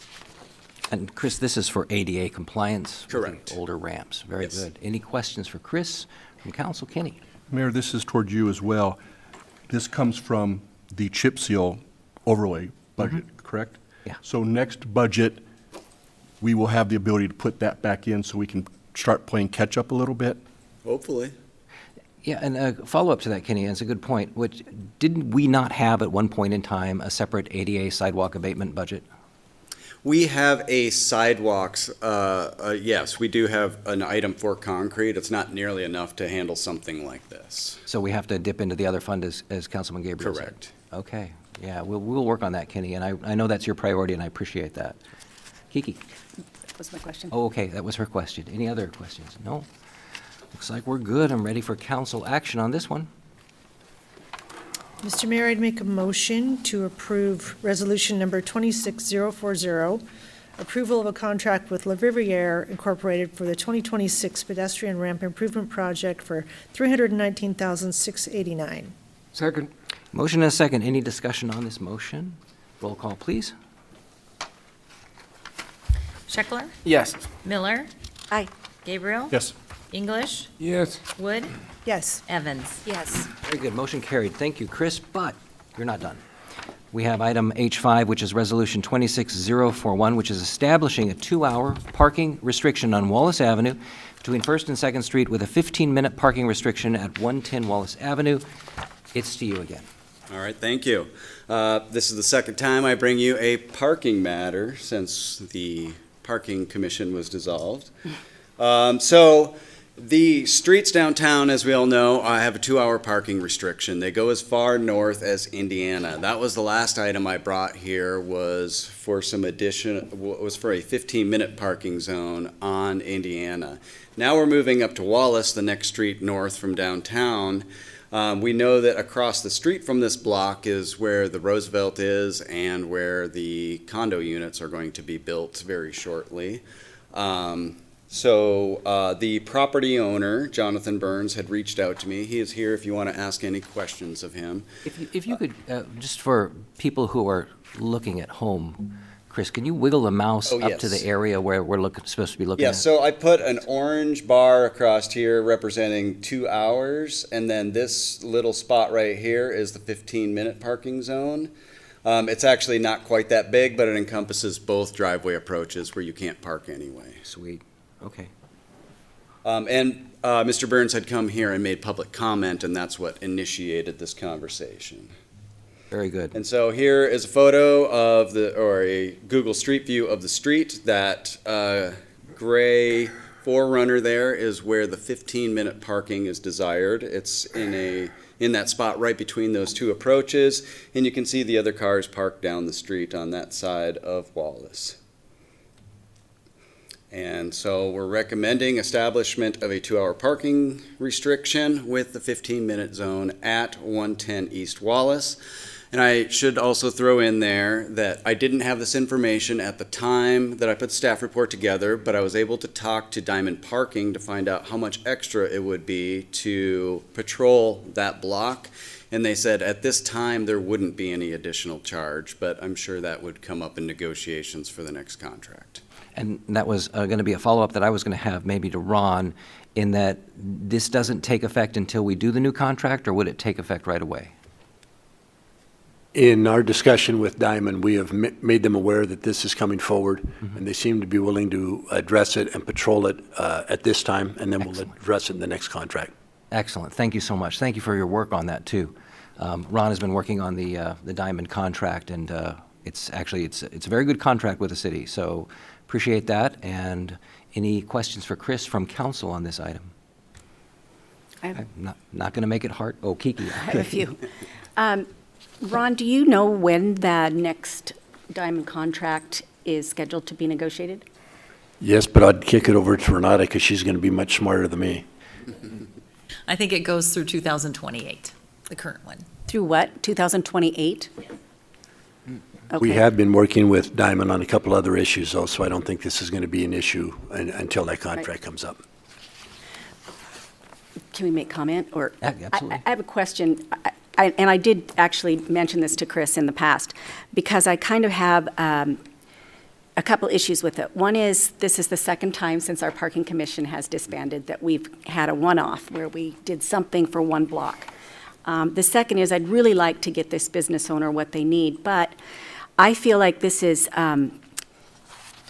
And Chris, this is for ADA compliance? with the Correct. Older ramps. Very Yes. good. Any questions for Chris from Council? Kenny? Mayor, this is toward you as well. This comes from the chip seal overlay budget, correct? Yeah. So next budget, we will have the ability to put that back in so we can start playing catch-up a little bit? Hopefully. Yeah, and a follow-up to that, Kenny, and it's a good point. Didn't we not have at one point in time a separate ADA sidewalk abatement budget? We have a sidewalks, yes, we do have an item for concrete. It's not nearly enough to handle something like this. So we have to dip into the other fund, as Councilman Gabriel said? Correct. Okay, yeah, we'll work on that, Kenny, and I know that's your priority, and I appreciate that. Kiki? That was my question. Oh, okay, that was her question. Any other questions? No? Looks like we're good. I'm ready for council action on this one. Mr. Mayor, I'd make a motion to approve Resolution Number 26040, approval of a contract with La Riviere Incorporated for the 2026 Pedestrian Ramp Improvement Project for $319,689. Second. Motion and a second. Any discussion on this motion? Roll call, please. Scheckler, Yes. Miller, Aye. Gabriel. Yes. English, Yes. Wood, Yes. Evans. Yes. Very good. Motion carried. Thank you, Chris, but you're not done. We have item H5, which is Resolution 26041, which is establishing a 2-hour parking restriction on Wallace Avenue between 1st and 2nd Street with a 15-minute parking restriction at 110 Wallace Avenue. It's to you again. All right, thank you. This is the second time I bring you a parking matter since the Parking Commission was dissolved. So the streets downtown, as we all know, have a 2-hour parking restriction. They go as far north as Indiana. That was the last item I brought here, was for some was for a 15-minute parking zone on Indiana. Now we're moving up to Wallace, the next street north from downtown. We know that across the street from this block is where the Roosevelt is and where the condo units are going to be built very shortly. So the property owner, Jonathan Burns, had reached out to me. He is here if you want to ask any questions of him. If you could, just for people who are looking at home, Chris, can you wiggle the mouse Oh, up to the yes. area where we're supposed to be looking Yeah, at? so I put an orange bar across here representing 2 hours, and then this little spot right here is the 15-minute parking zone. It's actually not quite that big, but it encompasses both driveway approaches where you can't park anyway. Sweet. Okay. And Mr. Burns had come here and made public comment, and that's what initiated this conversation. Very good. And so here is a photo of or a Google Street View of the street. That gray 4Runner there is where the 15-minute parking is desired. It's in that spot right between those two approaches, and you can see the other cars parked down the street on that side of Wallace. And so we're recommending establishment of a 2-hour parking restriction with the 15-minute zone at 110 East Wallace. And I should also throw in there that I didn't have this information at the time that I put the staff report together, but I was able to talk to Diamond Parking to find out how much extra it would be to patrol that block. And they said at this time there wouldn't be any additional charge, but I'm sure that would come up in negotiations for the next contract. And that was going to be a follow-up that I was going to have maybe to Ron, in that this doesn't take effect until we do the new contract, or would it take effect right away? In our discussion with Diamond, we have made them aware that this is coming forward, and they seem to be willing to address it and patrol it at this time, and then we'll address it in the next contract. Excellent. Thank you so much. Thank you for your work on that, too. Ron has been working on the Diamond contract, and it's a very good contract with the city, so appreciate that. And any questions for Chris from council on this item? I'm not going to make it hard. Oh, Kiki. I have a few. Ron, do you know when the next Diamond contract is scheduled to be negotiated? Yes, but I'd kick it over to Renata because she's going to be much smarter than me. I think it goes through 2028, the current one. Through what, 2028? We Okay. have been working with Diamond on a couple other issues, though, so I don't think this is going to be an issue until that contract comes up. Can we make comment, or? Absolutely. I have a question, and I did actually mention this to Chris in the past, because I kind of have a couple issues with it. One is, this is the second time since our parking commission has disbanded that we've had a one-off where we did something for one block. The second is, I'd really like to get this business owner what they need, but I feel like this is going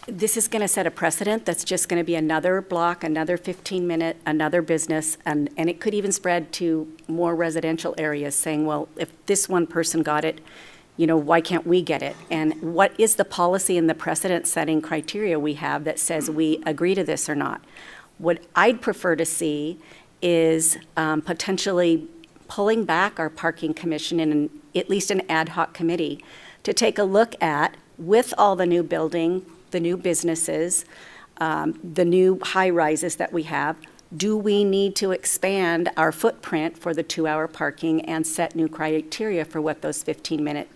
to set a precedent that's just going to be another block, another 15-minute, another business, and it could even spread to more residential areas, saying, well, if this one person got it, you know, why can't we get it? And what is the policy and the precedent-setting criteria we have that says we agree to this or not? What I'd prefer to see is potentially pulling back our parking commission in at least an ad hoc committee to take a look at, with all the new building, the new businesses, the new high-rises that we have, do we need to expand our footprint for the 2-hour parking and set new criteria for what those 15-minute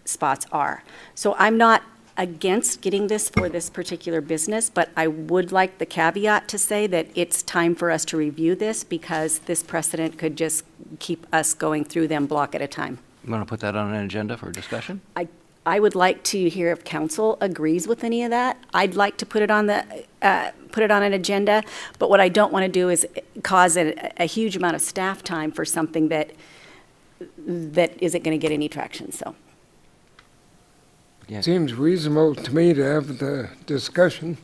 spots are? So I'm not against getting this for this particular business, but I would like the caveat to say that it's time for us to review this, because this precedent could just keep us going through them block at a time. You want to put that on an agenda for discussion? I would like to hear if council agrees with any of that. I'd like to put it on an agenda, but what I don't want to do is cause a huge amount of staff time for something that isn't going to get any traction, so. Yeah. Seems reasonable to me to have the discussion.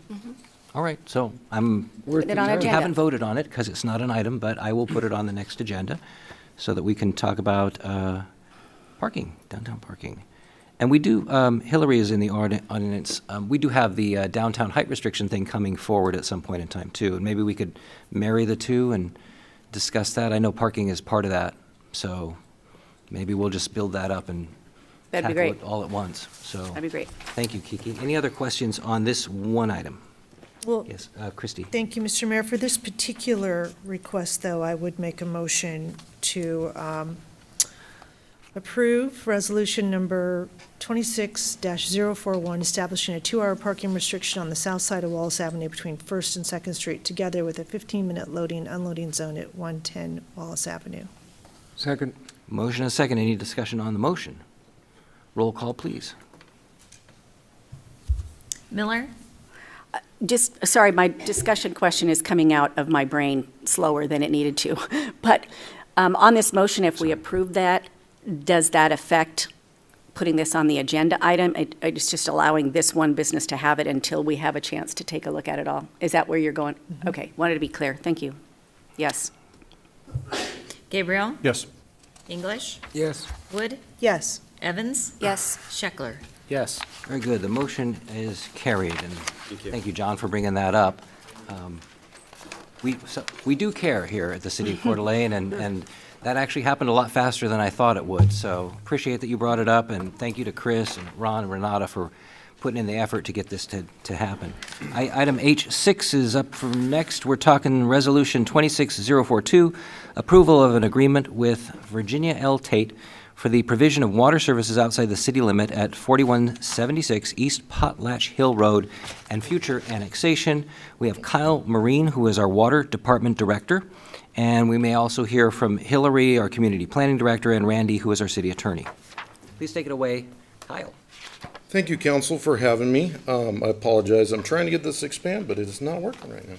All right, so I'm, Worth Put it the on time. we agenda. haven't voted on it because it's not an item, but I will put it on the next agenda so that we can talk about parking, downtown parking. And we do, Hillary is in the ordinance, we do have the downtown height restriction thing coming forward at some point in time, too. And maybe we could marry the two and discuss that. I know parking is part of that, so maybe we'll just build that up and That'd be tackle great. it all at once. So, That'd be great. thank you, Kiki. Any other questions on this one item? Well, Yes, Christie. thank you, Mr. Mayor. For this particular request, though, I would make a motion to approve resolution number 26-041, establishing a 2-hour parking restriction on the south side of Wallace Avenue between First and Second Street, together with a 15-minute loading, unloading zone at 110 Wallace Avenue. Second. Motion and a second. Any discussion on the motion? Roll call, please. Miller, Just, sorry, my discussion question is coming out of my brain slower than it needed to. But on this motion, if we approve that, does that affect putting this on the agenda item? It's just allowing this one business to have it until we have a chance to take a look at it all. Is that where you're going? Okay, wanted to be clear. Thank you. Yes. Gabriel, Yes. English, Yes. Wood, Yes. Evans, Yes. Scheckler. Yes. Very good. The motion is carried, and thank you, John, for bringing that up. We do care here at the City of Coeur d'Alene, and that actually happened a lot faster than I thought it would. So appreciate that you brought it up, and thank you to Chris and Ron and Renata for putting in the effort to get this to happen. Item H6 is up for next. We're talking Resolution 26042, approval of an agreement with Virginia L. Tate for the provision of water services outside the city limit at 4176 East Potlatch Hill Road and future annexation. We have Kyle Marine, who is our Water Department Director, and we may also hear from Hillary, our Community Planning Director, and Randy, who is our City Attorney. Please take it away, Kyle. Thank you, council, for having me. I apologize. I'm trying to get this to expand, but it is not working right now.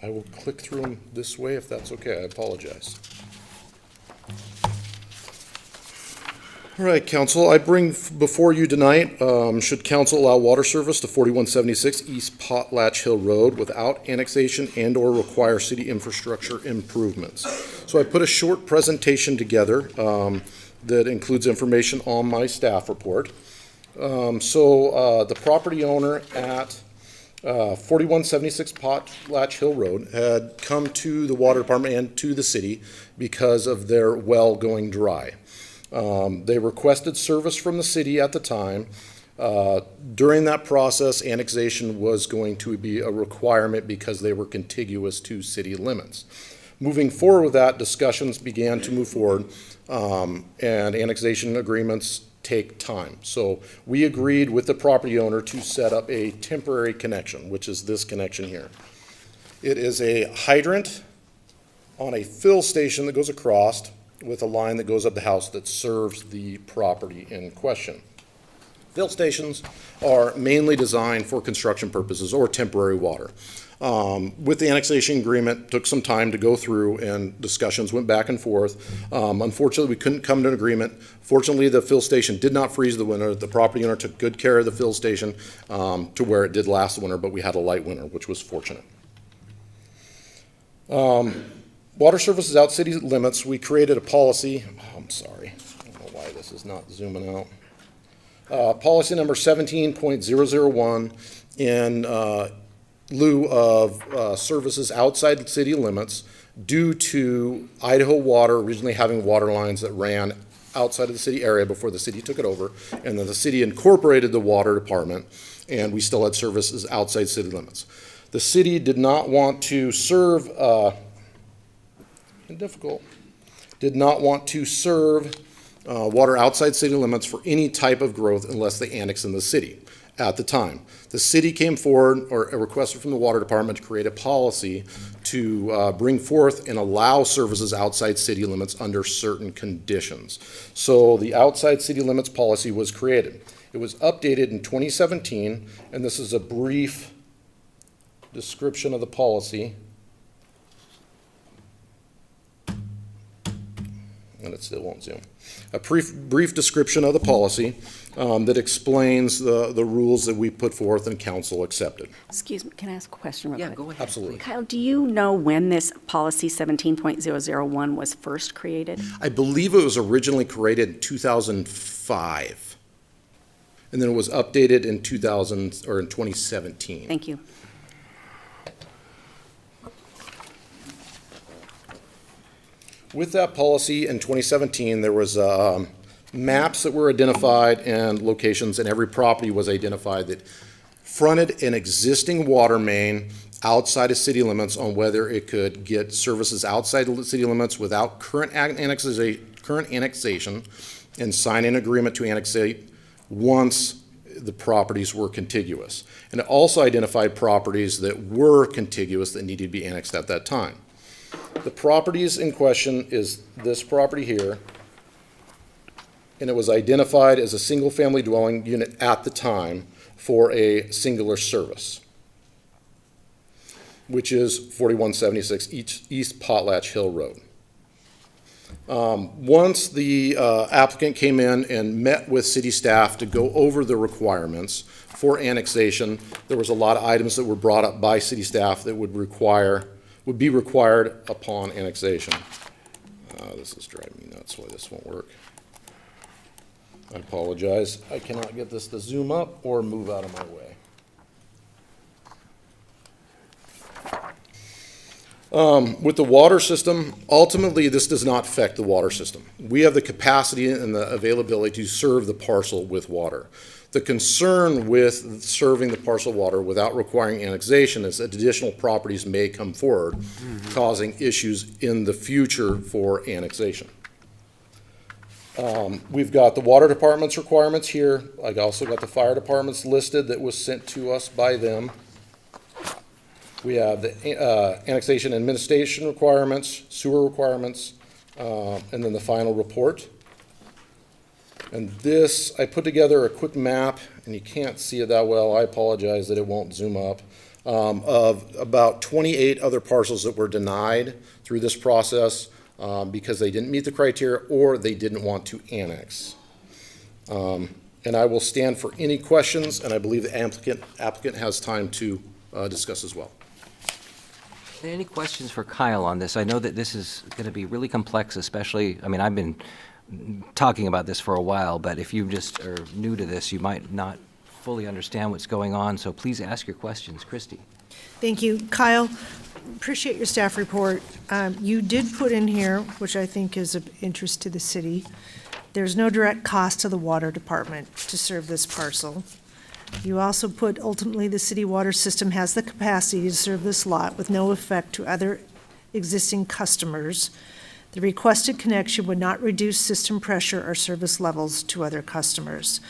I will click through them this way if that's okay. I apologize. All right, council, I bring before you tonight, should council allow water service to 4176 East Potlatch Hill Road without annexation and/or require city infrastructure improvements. So I put a short presentation together that includes information on my staff report. The property owner at 4176 Potlatch Hill Road had come to the water department and to the city because of their well going dry. They requested service from the city at the time. During that process, annexation was going to be a requirement because they were contiguous to city limits. Moving forward with that, discussions began to move forward, and annexation agreements take time. So we agreed with the property owner to set up a temporary connection, which is this connection here. It is a hydrant on a fill station that goes across with a line that goes up the house that serves the property in question. Fill stations are mainly designed for construction purposes or temporary water. With the annexation agreement, took some time to go through and discussions went back and forth. Unfortunately, we couldn't come to an agreement. Fortunately, the fill station did not freeze the winter. The property owner took good care of the fill station to where it did last the winter, but we had a light winter, which was fortunate. Water services out city limits, we created a policy. I'm sorry, I don't know why this is not zooming out. Policy number 17.001 in lieu of services outside the city limits due to Idaho Water originally having water lines that ran outside of the city area before the city took it over, and then the city incorporated the water department, and we still had services outside city limits. The city did not want to serve, water outside city limits for any type of growth unless they annex in the city at the time. The city came forward, or requested from the water department to create a policy to bring forth and allow services outside city limits under certain conditions. So the outside city limits policy was created. It was updated in 2017, and this is a brief description of the policy. And it still won't zoom. A brief description of the policy that explains the rules that we put forth and council accepted. Excuse me, can I ask a question real quick? Yeah, go ahead. Absolutely. Kyle, do you know when this policy 17.001 was first created? I believe it was originally created in 2005. And then it was updated in 2017. Thank you. With that policy in 2017, there was maps that were identified and locations, and every property was identified that fronted an existing water main outside of city limits on whether it could get services outside of the city limits without current annexation and sign an agreement to annexate once the properties were contiguous. And it also identified properties that were contiguous that needed to be annexed at that time. The properties in question is this property here, and it was identified as a single-family dwelling unit at the time for a singular service, which is 4176 East Potlatch Hill Road. Once the applicant came in and met with city staff to go over the requirements for annexation, there was a lot of items that were brought up by city staff that would be required upon annexation. This is driving me nuts why this won't work. I apologize. I cannot get this to zoom up or move out of my way. With the water system, ultimately this does not affect the water system. We have the capacity and the availability to serve the parcel with water. The concern with serving the parcel water without requiring annexation is that additional properties may come forward, causing issues in the future for annexation. We've got the water department's requirements here. I also got the fire department's listed that was sent to us by them. We have the annexation administration requirements, sewer requirements, and then the final report. And this, I put together a quick map, and you can't see it that well. I apologize that it won't zoom up, of about 28 other parcels that were denied through this process because they didn't meet the criteria or they didn't want to annex. And I will stand for any questions, and I believe the applicant has time to discuss as well. Any questions for Kyle on this? I know that this is going to be really complex, especially, I mean, I've been talking about this for a while, but if you just are new to this, you might not fully understand what's going on, so please ask your questions. Christy. Thank you. Kyle, appreciate your staff report. You did put in here, which I think is of interest to the city, there's no direct cost to the water department to serve this parcel. You also put, ultimately, the city water system has the capacity to serve this lot with no effect to other existing customers. The requested connection would not reduce system pressure or service levels to other customers.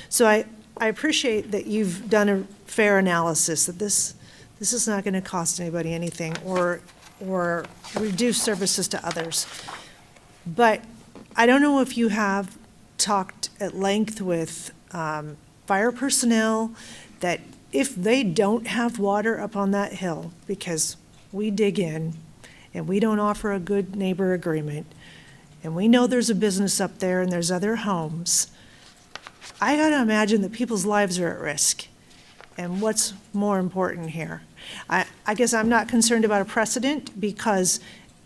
So I appreciate that you've done a fair analysis, that this is not going to cost anybody anything or reduce services to others. But I don't know if you have talked at length with fire personnel, that if they don't have water up on that hill, because we dig in and we don't offer a good neighbor agreement, and we know there's a business up there and there's other homes, I gotta imagine that people's lives are at risk. And what's more important here? I guess I'm not concerned about a precedent, because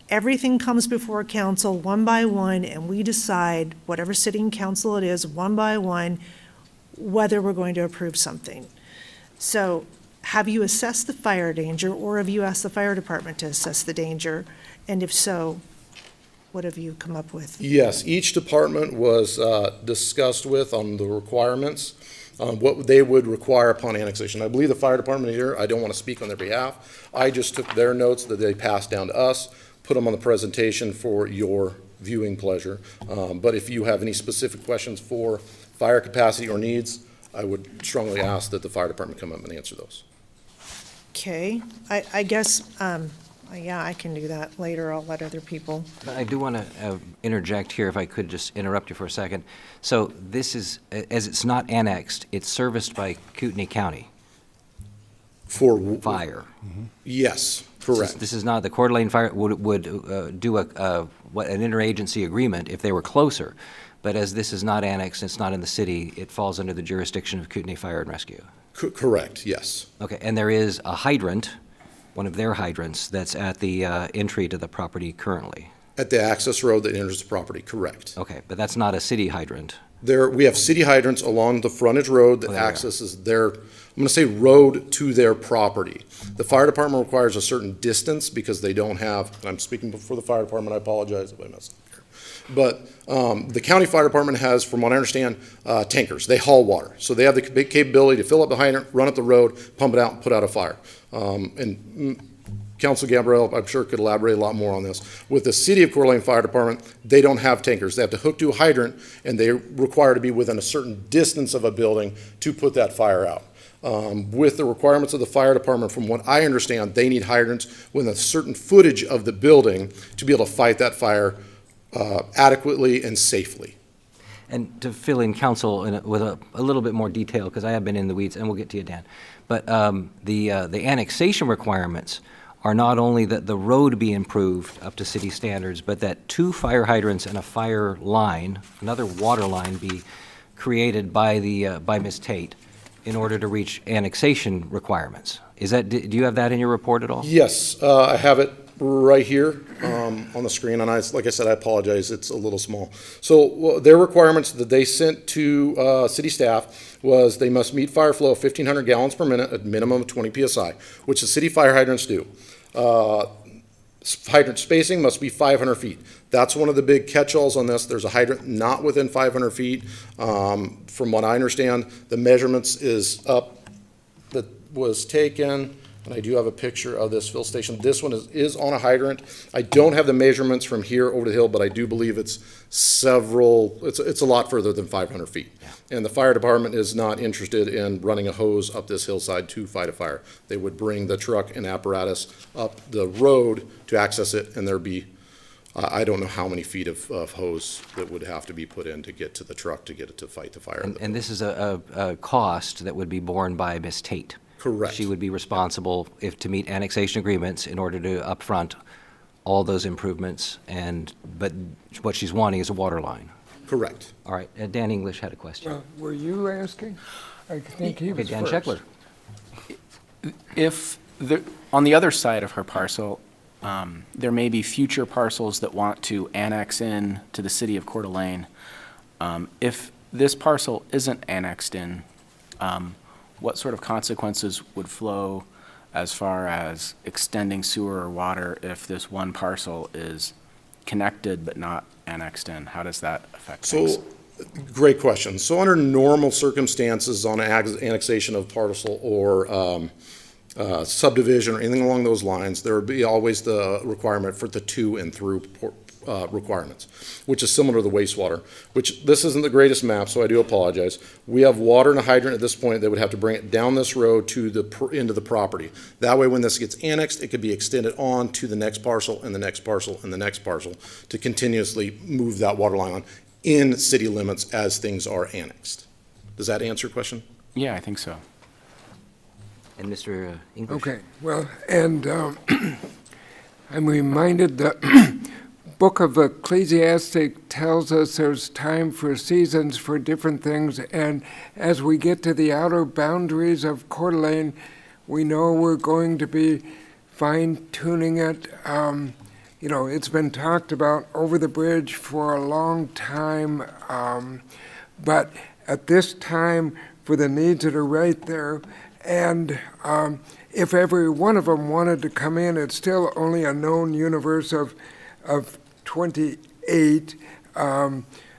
everything comes before council one by one, and we decide, whatever sitting council it is, one by one, whether we're going to approve something. So have you assessed the fire danger, or have you asked the fire department to assess the danger? And if so, what have you come up with? Yes, each department was discussed with on the requirements, what they would require upon annexation. I believe the fire department here, I don't want to speak on their behalf. I just took their notes that they passed down to us, put them on the presentation for your viewing pleasure. But if you have any specific questions for fire capacity or needs, I would strongly ask that the fire department come up and answer those. Okay, I guess, yeah, I can do that later. I'll let other people. I do want to interject here, if I could just interrupt you for a second. So this is, as it's not annexed, it's serviced by Kootenai County For Fire. Yes, correct. This is not, the Coeur d'Alene Fire would do an interagency agreement if they were closer. But as this is not annexed, it's not in the city, it falls under the jurisdiction of Kootenai Fire and Rescue. Correct, yes. Okay, and there is a hydrant, one of their hydrants, that's at the entry to the property currently. At the access road that enters the property, correct. Okay, but that's not a city hydrant. We have city hydrants along the frontage road that accesses their, I'm going to say road to their property. The fire department requires a certain distance because they don't have, and I'm speaking for the fire department, I apologize if I mess up here. But the county fire department has, from what I understand, tankers. They haul water. So they have the capability to fill up the hydrant, run up the road, pump it out, and put out a fire. And Council Gabrielle, I'm sure, could elaborate a lot more on this. With the City of Coeur d'Alene Fire Department, they don't have tankers. They have to hook to a hydrant, and they require to be within a certain distance of a building to put that fire out. With the requirements of the fire department, from what I understand, they need hydrants within a certain footage of the building to be able to fight that fire adequately and safely. And to fill in council with a little bit more detail, because I have been in the weeds, and we'll get to you, Dan. But the annexation requirements are not only that the road be improved up to city standards, but that 2 fire hydrants and a fire line, another water line, be created by Ms. Tate in order to reach annexation requirements. Is that, do you have that in your report at all? Yes, I have it right here on the screen, and like I said, I apologize, it's a little small. So their requirements that they sent to city staff was they must meet fire flow of 1,500 gallons per minute at minimum of 20 psi, which the city fire hydrants do. Hydrant spacing must be 500 feet. That's one of the big catch-alls on this. There's a hydrant not within 500 feet. From what I understand, the measurements is up that was taken. And I do have a picture of this fill station. This one is on a hydrant. I don't have the measurements from here over the hill, but I do believe it's it's a lot further than 500 feet. Yeah. And the fire department is not interested in running a hose up this hillside to fight a fire. They would bring the truck and apparatus up the road to access it, and there'd be, I don't know how many feet of hose that would have to be put in to get to the truck to get it to fight the fire. And this is a cost that would be borne by Ms. Tate. Correct. She would be responsible to meet annexation agreements in order to upfront all those improvements, but what she's wanting is a water line. Correct. All right, Dan English had a question. Well, were you asking? I think he was Dan first. Scheckler. If, on the other side of her parcel, there may be future parcels that want to annex in to the city of Coeur d'Alene. If this parcel isn't annexed in, what sort of consequences would flow as far as extending sewer or water if this one parcel is connected but not annexed in? How does that affect things? So, great question. So under normal circumstances on annexation of parcel or subdivision or anything along those lines, there would be always the requirement for the to and through requirements, which is similar to the wastewater, which this isn't the greatest map, so I do apologize. We have water and a hydrant at this point. They would have to bring it down this road to the into the property. That way, when this gets annexed, it could be extended on to the next parcel and the next parcel and the next parcel to continuously move that water line on in city limits as things are annexed. Does that answer your question? Yeah, I think so. And Mr. English? Okay, well, and I'm reminded the Book of Ecclesiastes tells us there's time for seasons for different things, and as we get to the outer boundaries of Coeur d'Alene, we know we're going to be fine-tuning it. You know, it's been talked about over the bridge for a long time, but at this time, for the needs that are right there, and if every one of them wanted to come in, it's still only a known universe of 28.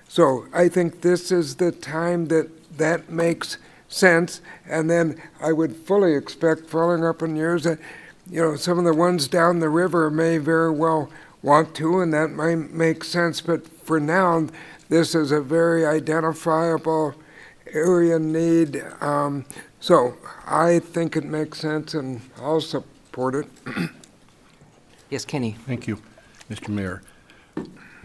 So I think this is the time that makes sense. And then I would fully expect, following up on yours, that, you know, some of the ones down the river may very well want to, and that might make sense. But for now, this is a very identifiable area need. So I think it makes sense, and I'll support it. Yes, Kenny. Thank you, Mr. Mayor.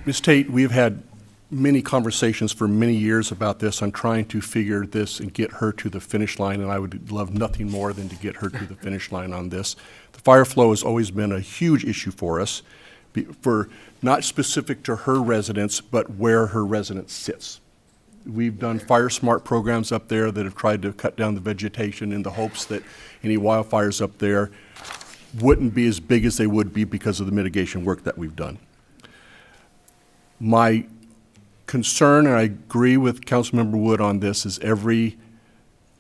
Ms. Tate, we've had many conversations for many years about this. I'm trying to figure this and get her to the finish line, and I would love nothing more than to get her to the finish line on this. The fire flow has always been a huge issue for us, for not specific to her residence, but where her residence sits. We've done fire smart programs up there that have tried to cut down the vegetation in the hopes that any wildfires up there wouldn't be as big as they would be because of the mitigation work that we've done. My concern, and I agree with Councilmember Wood on this, is every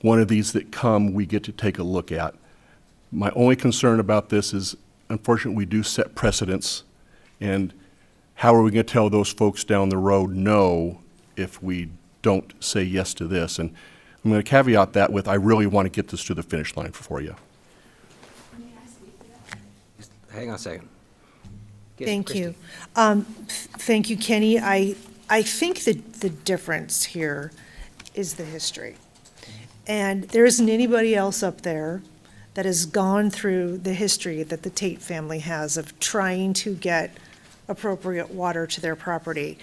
one of these that come, we get to take a look at. My only concern about this is, unfortunately, we do set precedents, and how are we going to tell those folks down the road no if we don't say yes to this? And I'm going to caveat that with, I really want to get this to the finish line for you. Hang on a second. Yes, Thank Christie. you. Thank you, Kenny. I think that the difference here is the history. And there isn't anybody else up there that has gone through the history that the Tate family has of trying to get appropriate water to their property.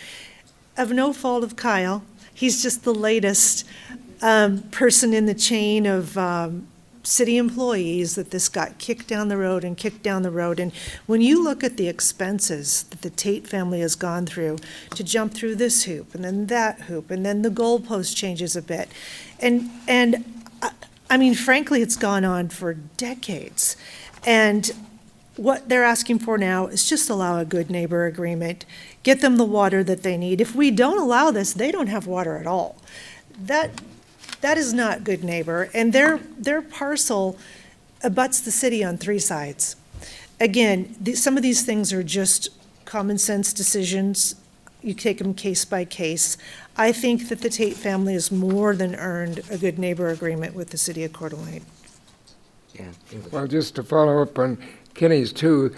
Of no fault of Kyle, he's just the latest person in the chain of city employees that this got kicked down the road and kicked down the road. And when you look at the expenses that the Tate family has gone through to jump through this hoop and then that hoop, and then the goalpost changes a bit. And I mean, frankly, it's gone on for decades. And what they're asking for now is just allow a good neighbor agreement, get them the water that they need. If we don't allow this, they don't have water at all. That is not good neighbor, and their parcel abuts the city on 3 sides. Again, some of these things are just common sense decisions. You take them case by case. I think that the Tate family has more than earned a good neighbor agreement with the city of Coeur d'Alene. Yeah, English. Well, just to follow up on Kenny's too,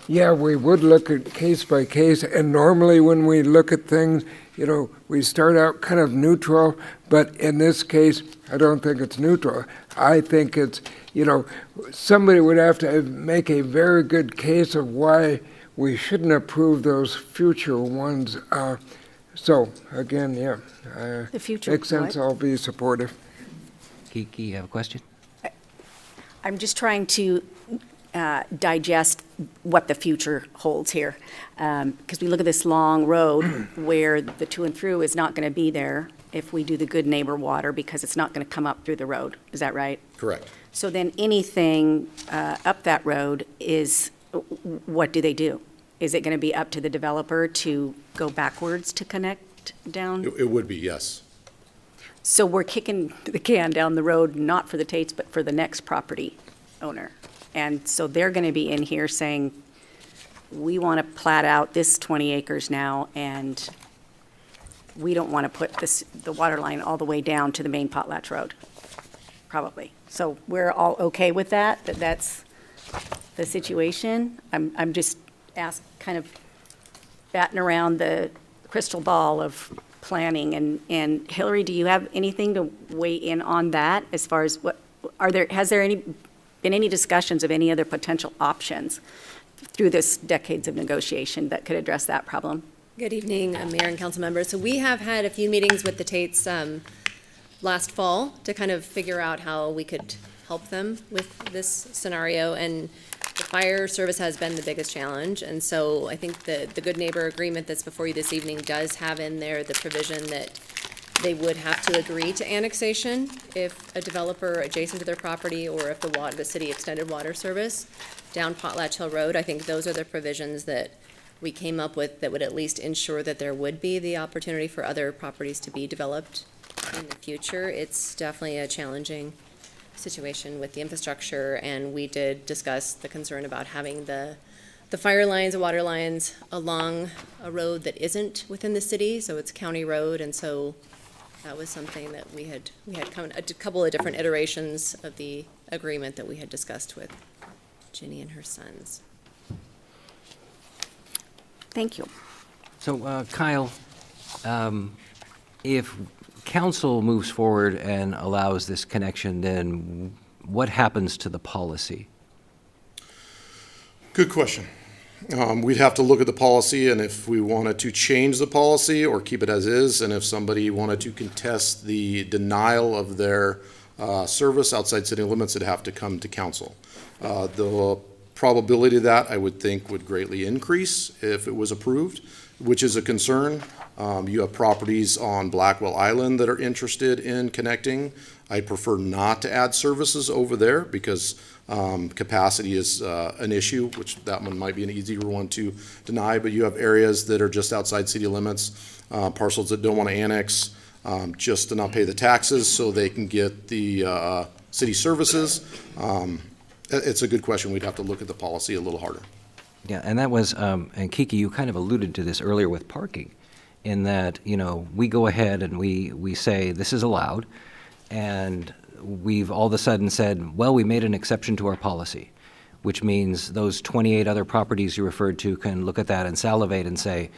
yeah, we would look at case by case, and normally when we look at things, you know, we start out kind of neutral, but in this case, I don't think it's neutral. I think it's, you know, somebody would have to make a very good case of why we shouldn't approve those future ones. So, again, yeah, The future makes sense, what? I'll be supportive. Kiki, you have a question? I'm just trying to digest what the future holds here. Because we look at this long road where the to and through is not going to be there if we do the good neighbor water because it's not going to come up through the road. Is that right? Correct. So then anything up that road is, what do they do? Is it going to be up to the developer to go backwards to connect down? It would be, yes. So we're kicking the can down the road, not for the Tates, but for the next property owner. And so they're going to be in here saying, we want to plat out this 20 acres now, and we don't want to put the water line all the way down to the main Potlatch Road, probably. So we're all okay with that, that's the situation? I'm just kind of batting around the crystal ball of planning, and Hillary, do you have anything to weigh in on that as far as has there been any discussions of any other potential options through this decades of negotiation that could address that problem? Good evening, Mayor and council members. So we have had a few meetings with the Tates last fall to kind of figure out how we could help them with this scenario, and the fire service has been the biggest challenge. And so I think the Good Neighbor Agreement that's before you this evening does have in there the provision that they would have to agree to annexation if a developer adjacent to their property, or if the city extended water service down Potlatch Hill Road. I think those are the provisions that we came up with that would at least ensure that there would be the opportunity for other properties to be developed in the future. It's definitely a challenging situation with the infrastructure, and we did discuss the concern about having the fire lines, the water lines along a road that isn't within the city, so it's county road, and so that was something that we had a couple of different iterations of the agreement that we had discussed with Ginny and her sons. Thank you. So, Kyle, if council moves forward and allows this connection, then what happens to the policy? Good question. We'd have to look at the policy, and if we wanted to change the policy or keep it as is, and if somebody wanted to contest the denial of their service outside city limits, it'd have to come to council. The probability of that, I would think, would greatly increase if it was approved, which is a concern. You have properties on Blackwell Island that are interested in connecting. I prefer not to add services over there because capacity is an issue, which that one might be an easier one to deny, but you have areas that are just outside city limits, parcels that don't want to annex, just to not pay the taxes so they can get the city services. It's a good question. We'd have to look at the policy a little harder. Yeah, and that was, and Kiki, you kind of alluded to this earlier with parking, in that, we go ahead and we say this is allowed, and we've all of a sudden said, well, we made an exception to our policy, which means those 28 other properties you referred to can look at that and salivate and say,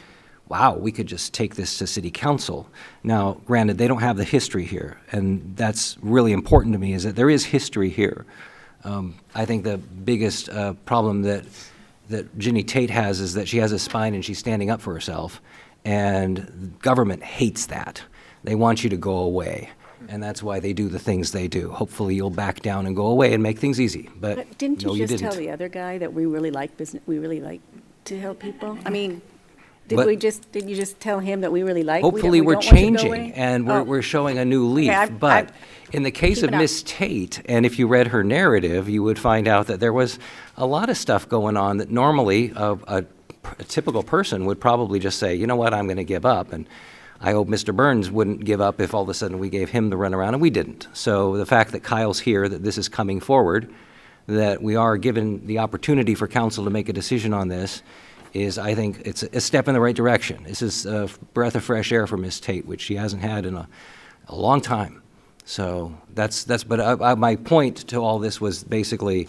wow, we could just take this to city council. Now, granted, they don't have the history here, and that's really important to me, is that there is history here. I think the biggest problem that Ginny Tate has is that she has a spine and she's standing up for herself, and government hates that. They want you to go away, and that's why they do the things they do. Hopefully you'll back down and go away and make things easy, but Didn't no, you you just didn't. tell the other guy that we really like business, we really like to help people? I mean, But- did you just tell him that we really like? Hopefully, we we're don't want you to go changing, away? and Oh. we're showing a new leaf. Okay, But in the case of keeping up. Miss Tate, and if you read her narrative, you would find out that there was a lot of stuff going on that normally a typical person would probably just say, you know what, I'm going to give up. And I hope Mr. Burns wouldn't give up if all of a sudden we gave him the runaround, and we didn't. So the fact that Kyle's here, that this is coming forward, that we are given the opportunity for council to make a decision on this, is, I think, it's a step in the right direction. This is a breath of fresh air for Miss Tate, which she hasn't had in a long time. So but my point to all this was basically,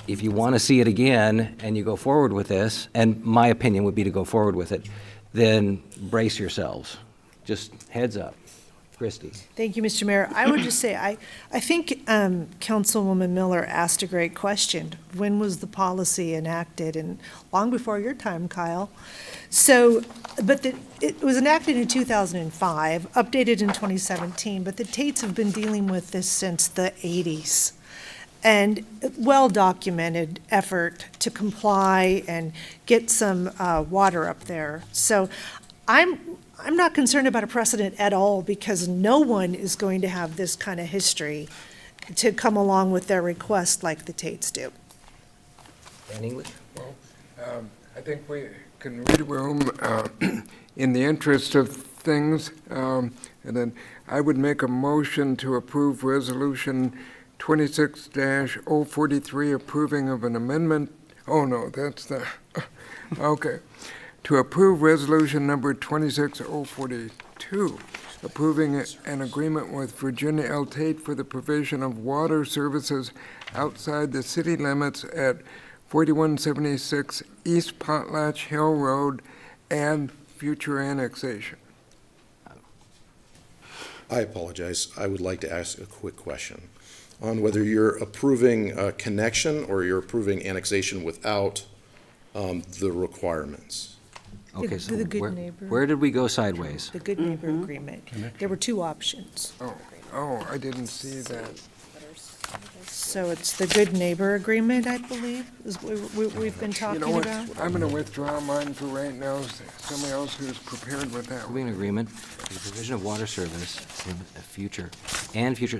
if you want to see it again and you go forward with this, and my opinion would be to go forward with it, then brace yourselves. Just heads up. Christie. Thank you, Mr. Mayor. I would just say, I think Councilwoman Miller asked a great question. When was the policy enacted? And long before your time, Kyle. So, but it was enacted in 2005, updated in 2017, but the Tates have been dealing with this since the 80s. And well-documented effort to comply and get some water up there. So I'm not concerned about a precedent at all, because no one is going to have this kind of history to come along with their request like the Tates do. Dan English? I think we can read a room in the interest of things, and then I would make a motion to approve Resolution 26-043, approving of an amendment. Oh, no, that's the, okay. To approve Resolution number 26-043, 2, approving an agreement with Virginia L. Tate for the provision of water services outside the city limits at 4176 East Potlatch Hill Road and future annexation. I apologize. I would like to ask a quick question on whether you're approving a connection or you're approving annexation without the requirements. Okay, so The good neighbor. where did we go sideways? The good neighbor agreement. There were two options. Oh, I didn't see that. So it's the good neighbor agreement, I believe, is what we've been You talking know what, about. I'm going to withdraw mine for right now. Somebody else who's prepared with that. Approving an agreement for the provision of water service in the future,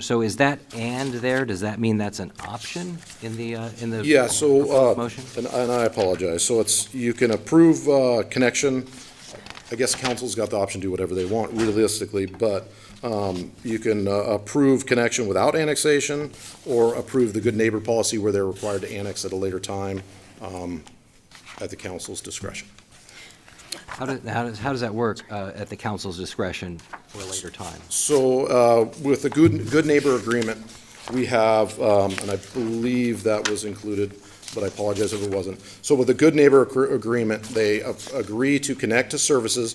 so is that "and" there, does that mean that's an option in the Yeah, so, proposed motion? and I apologize. So it's, you can approve connection. I guess council's got the option to do whatever they want realistically, but you can approve connection without annexation or approve the good neighbor policy where they're required to annex at a later time at the council's discretion. How does that work at the council's discretion for a later time? So with the good neighbor agreement, we have, and I believe that was included, but I apologize if it wasn't. So with the good neighbor agreement, they agree to connect to services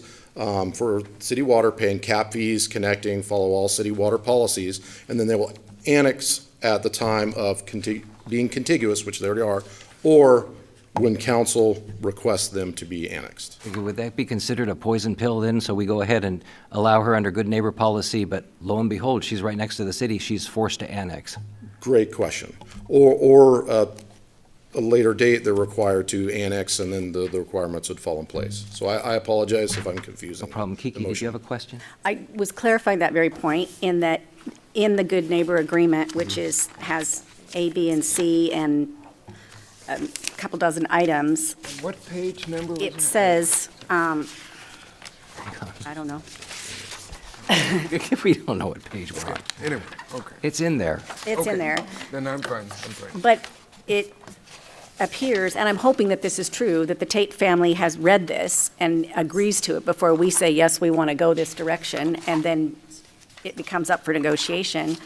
for city water, paying cap fees, connecting, follow all city water policies, and then they will annex at the time of being contiguous, which they already are, or when council requests them to be annexed. Would that be considered a poison pill then? So we go ahead and allow her under good neighbor policy, but lo and behold, she's right next to the city, she's forced to annex. Great question. Or a later date, they're required to annex, and then the requirements would fall in place. So I apologize if I'm confusing. No problem. Kiki, did you have a question? I was clarifying that very point in that, in the good neighbor agreement, which has A, B, and C, and a couple dozen items, What page number was it that? says, I don't know. We don't know what page we're on. Anyway, okay. It's in there. It's in Okay. there. Then I'm fine. But it appears, and I'm hoping that this is true, that the Tate family has read this and agrees to it before we say, yes, we want to go this direction, and then it becomes up for negotiation.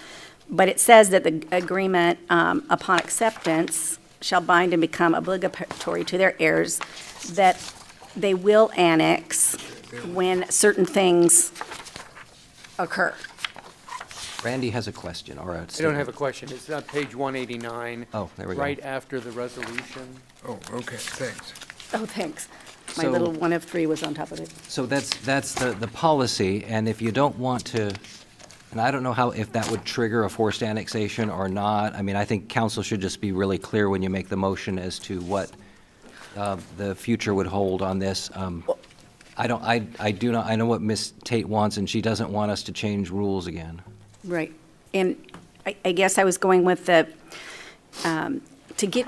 But it says that the agreement, upon acceptance, shall bind and become obligatory to their heirs, that they will annex when certain things occur. Randy has a question or a I don't statement. have a question. It's on page 189. Oh, there we go. Right after the resolution. Oh, okay, thanks. Oh, thanks. My So- little one of three was on top of it. So that's the policy, and if you don't want to, and I don't know if that would trigger a forced annexation or not. I mean, I think council should just be really clear when you make the motion as to what the future would hold on this. I know what Ms. Tate wants, and she doesn't want us to change rules again. Right. And I guess I was going with to get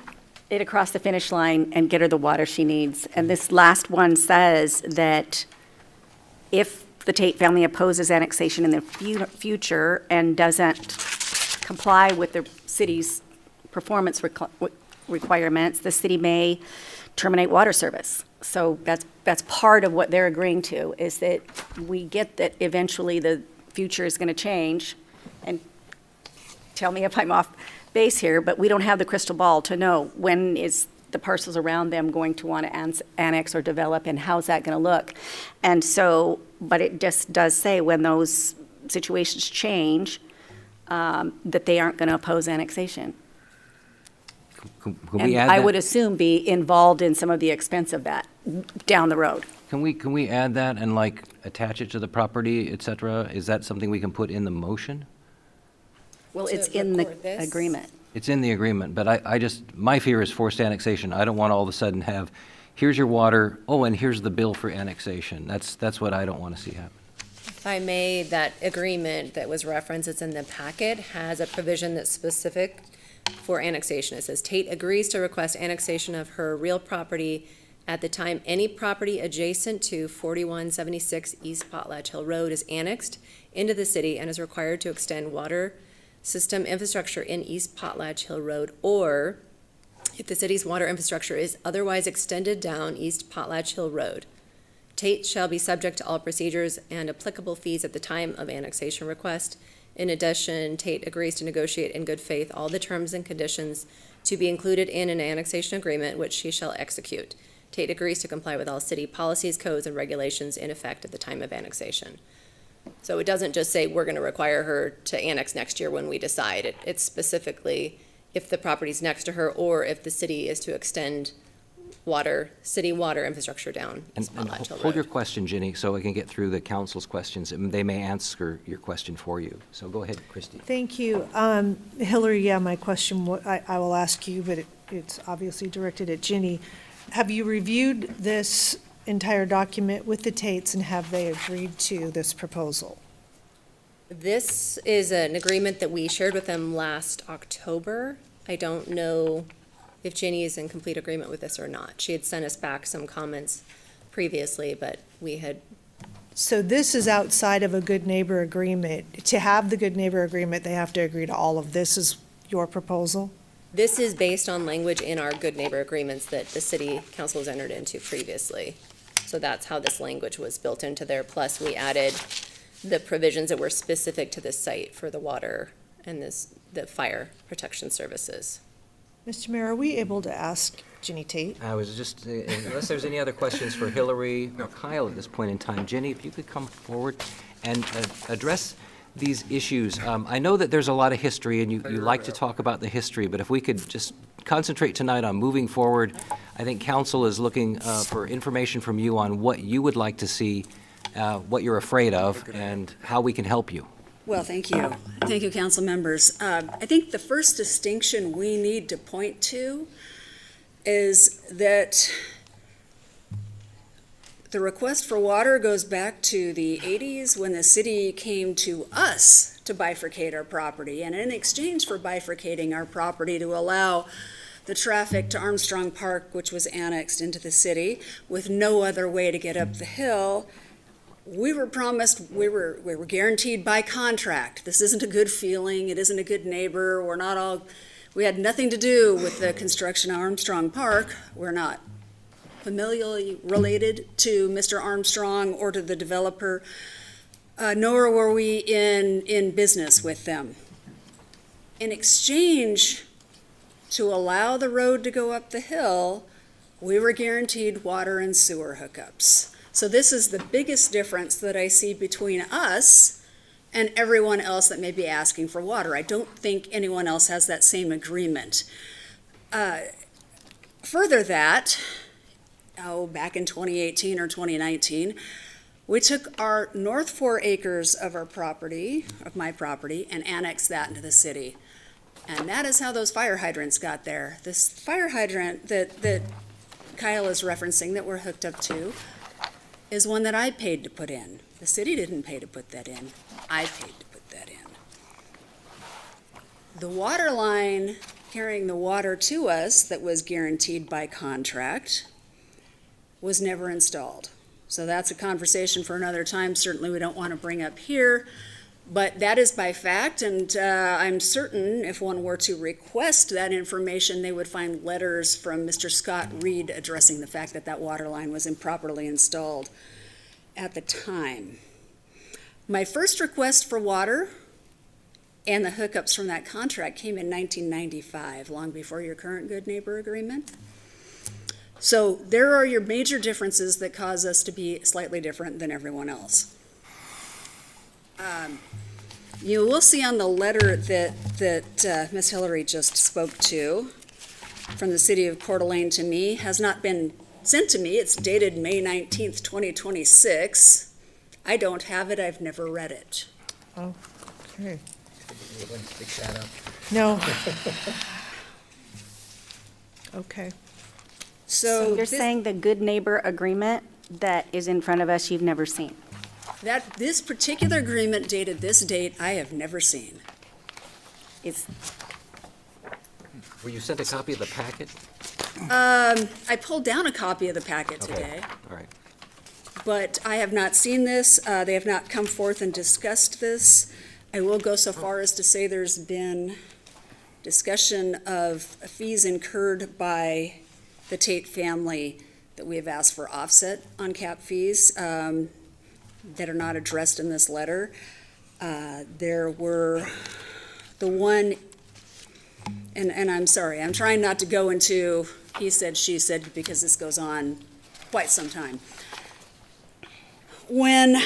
it across the finish line and get her the water she needs. And this last one says that if the Tate family opposes annexation in the future and doesn't comply with the city's performance requirements, the city may terminate water service. So that's part of what they're agreeing to, is that we get that eventually the future is going to change. And tell me if I'm off base here, but we don't have the crystal ball to know when is the parcels around them going to want to annex or develop, and how's that going to look. And so, but it just does say when those situations change, that they aren't going to oppose annexation. Can And we add I that? would assume be involved in some of the expense of that down the road. Can we add that and like attach it to the property, et cetera? Is that something we can put in the motion? Well, To it's in the record this? agreement. It's in the agreement, but I just, my fear is forced annexation. I don't want all of a sudden have, here's your water, oh, and here's the bill for annexation. That's what I don't want to see happen. If I may, that agreement that was referenced, it's in the packet, has a provision that's specific for annexation. It says Tate agrees to request annexation of her real property at the time any property adjacent to 4176 East Potlatch Hill Road is annexed into the city and is required to extend water system infrastructure in East Potlatch Hill Road, or if the city's water infrastructure is otherwise extended down East Potlatch Hill Road. Tate shall be subject to all procedures and applicable fees at the time of annexation request. In addition, Tate agrees to negotiate in good faith all the terms and conditions to be included in an annexation agreement, which she shall execute. Tate agrees to comply with all city policies, codes, and regulations in effect at the time of annexation. So it doesn't just say we're going to require her to annex next year when we decide. It's specifically if the property's next to her or if the city is to extend city water infrastructure down. And hold your question, Ginny, so I can get through the council's questions, and they may answer your question for you. So go ahead, Christie. Thank you. Hillary, yeah, my question, I will ask you, but it's obviously directed at Ginny. Have you reviewed this entire document with the Tates, and have they agreed to this proposal? This is an agreement that we shared with them last October. I don't know if Ginny is in complete agreement with this or not. She had sent us back some comments previously, but we had. So this is outside of a good neighbor agreement. To have the good neighbor agreement, they have to agree to all of this. Is your proposal? This is based on language in our good neighbor agreements that the city council has entered into previously. So that's how this language was built into there. Plus, we added the provisions that were specific to this site for the water and the fire protection services. Mr. Mayor, are we able to ask Ginny Tate? I was just, unless there's any other questions for Hillary or Kyle at this point in time, Ginny, if you could come forward and address these issues. I know that there's a lot of history, and you like to talk about the history, but if we could just concentrate tonight on moving forward. I think council is looking for information from you on what you would like to see, what you're afraid of, and how we can help you. Well, thank you. Thank you, council members. I think the first distinction we need to point to is that the request for water goes back to the 80s when the city came to us to bifurcate our property. And in exchange for bifurcating our property to allow the traffic to Armstrong Park, which was annexed into the city, with no other way to get up the hill, we were promised, we were guaranteed by contract. This isn't a good feeling, it isn't a good neighbor, we had nothing to do with the construction of Armstrong Park. We're not familially related to Mr. Armstrong or to the developer, nor were we in business with them. In exchange to allow the road to go up the hill, we were guaranteed water and sewer hookups. So this is the biggest difference that I see between us and everyone else that may be asking for water. I don't think anyone else has that same agreement. Further that, back in 2018 or 2019, we took our north 4 acres of our property, of my property, and annexed that into the city. And that is how those fire hydrants got there. This fire hydrant that Kyle is referencing that we're hooked up to is one that I paid to put in. The city didn't pay to put that in. I paid to put that in. The water line carrying the water to us that was guaranteed by contract was never installed. So that's a conversation for another time. Certainly we don't want to bring up here, but that is by fact, and I'm certain if one were to request that information, they would find letters from Mr. Scott Reed addressing the fact that that water line was improperly installed at the time. My first request for water and the hookups from that contract came in 1995, long before your current good neighbor agreement. So there are your major differences that cause us to be slightly different than everyone else. You will see on the letter that Ms. Hillary just spoke to from the City of Coeur to me has not been sent to me. It's dated May 19th, 2026. I don't have it. I've never read it. Oh, okay. No. Okay. So you're saying the good neighbor agreement that is in front of us you've never seen? This particular agreement dated this date, I have never seen. Were you sent a copy of the packet? I pulled down a copy of the packet today. All right. But I have not seen this. They have not come forth and discussed this. I will go so far as to say there's been discussion of fees incurred by the Tate family that we have asked for offset on cap fees that are not addressed in this letter. There were the one, and I'm sorry, I'm trying not to go into he said, she said, because this goes on quite some time. When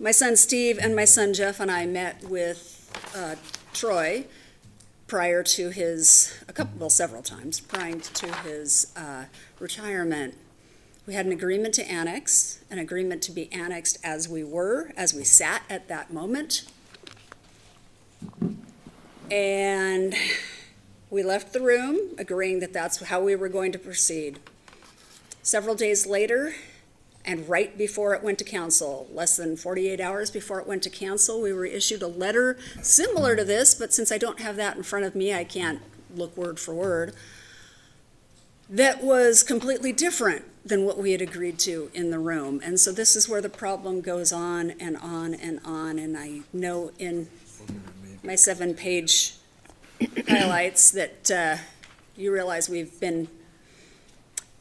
my son Steve and my son Jeff and I met with Troy prior to his, several times, prior to his retirement, we had an agreement to annex, an agreement to be annexed as we were, as we sat at that moment. And we left the room agreeing that that's how we were going to proceed. Several days later, and right before it went to council, less than 48 hours before it went to council, we were issued a letter similar to this, but since I don't have that in front of me, I can't look word for word, that was completely different than what we had agreed to in the room. And so this is where the problem goes on and on and on. And I know in my 7-page highlights that you realize we've been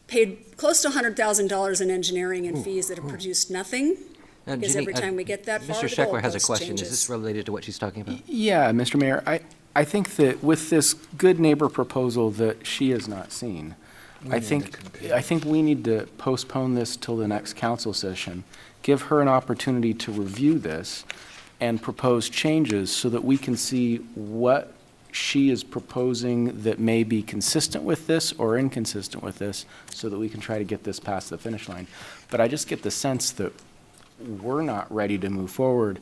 paid close to $100,000 in engineering and fees that have produced nothing. Because Ginny, every time we get that far, Mr. the Scheckler has a goalpost question. changes. Is this related to what she's talking about? Yeah, Mr. Mayor, I think that with this good neighbor proposal that she has not seen, I think we need to postpone this till the next council session, give her an opportunity to review this and propose changes so that we can see what she is proposing that may be consistent with this or inconsistent with this, so that we can try to get this past the finish line. But I just get the sense that we're not ready to move forward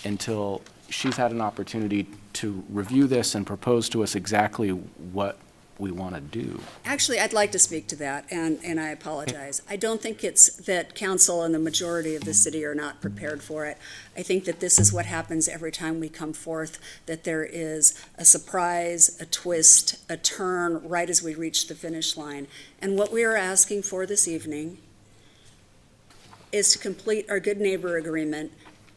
until she's had an opportunity to review this and propose to us exactly what we want to do. Actually, I'd like to speak to that, and I apologize. I don't think it's that council and the majority of the city are not prepared for it. I think that this is what happens every time we come forth, that there is a surprise, a twist, a turn right as we reach the finish line. And what we are asking for this evening is to complete our good neighbor agreement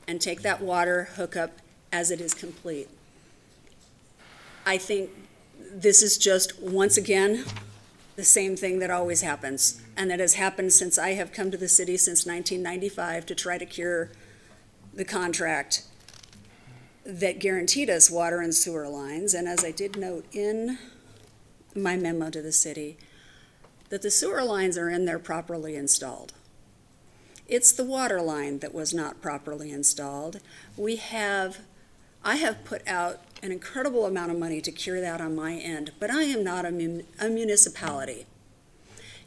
and take that water hookup as it is complete. I think this is just, once again, the same thing that always happens, and that has happened since I have come to the city since 1995 to try to cure the contract that guaranteed us water and sewer lines. And as I did note in my memo to the city, that the sewer lines are in there properly installed. It's the water line that was not properly installed. I have put out an incredible amount of money to cure that on my end, but I am not a municipality.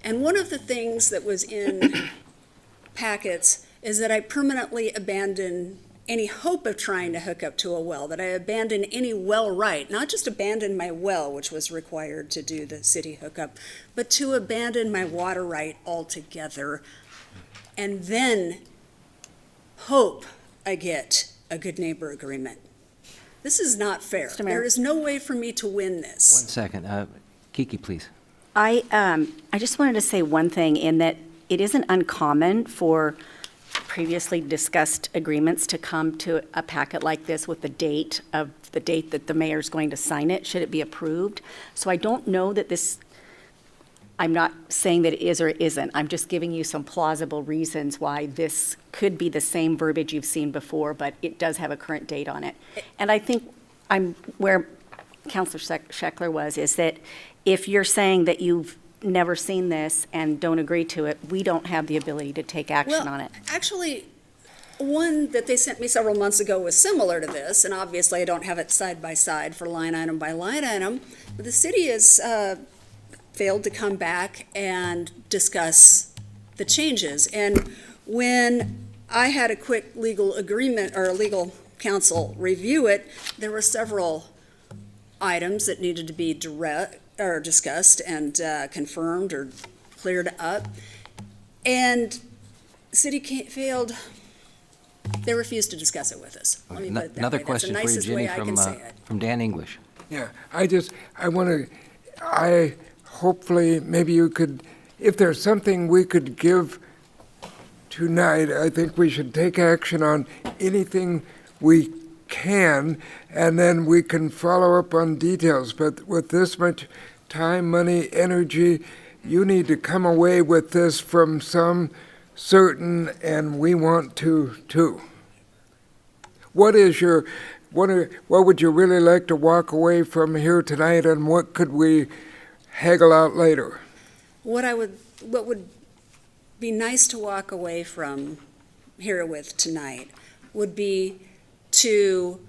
And one of the things that was in packets is that I permanently abandoned any hope of trying to hook up to a well, that I abandoned any well right, not just abandon my well, which was required to do the city hookup, but to abandon my water right altogether, and then hope I get a good neighbor agreement. This is not fair. Mr. Mayor. There is no way for me to win this. 1 second. Kiki, please. I just wanted to say one thing, in that it isn't uncommon for previously discussed agreements to come to a packet like this with the date that the mayor's going to sign it, should it be approved. So I don't know that this, I'm not saying that it is or isn't. I'm just giving you some plausible reasons why this could be the same verbiage you've seen before, but it does have a current date on it. And I think where Councilor Scheckler was, is that if you're saying that you've never seen this and don't agree to it, we don't have the ability to take action on it. Actually, one that they sent me several months ago was similar to this, and obviously I don't have it side by side for line item by line item, but the city has failed to come back and discuss the changes. And when I had a quick legal agreement, or legal counsel review it, there were several items that needed to be discussed and confirmed or cleared up. And city failed, they refused to discuss it with us. Let me put it that Another way. question That's for the you, nicest Ginny, way I can say it. from Dan English. Yeah, I hopefully, maybe you could, if there's something we could give tonight, I think we should take action on anything we can, and then we can follow up on details. But with this much time, money, energy, you need to come away with this from some certain, and we want to too. What would you really like to walk away from here tonight, and what could we haggle out later? What would be nice to walk away from here with tonight would be to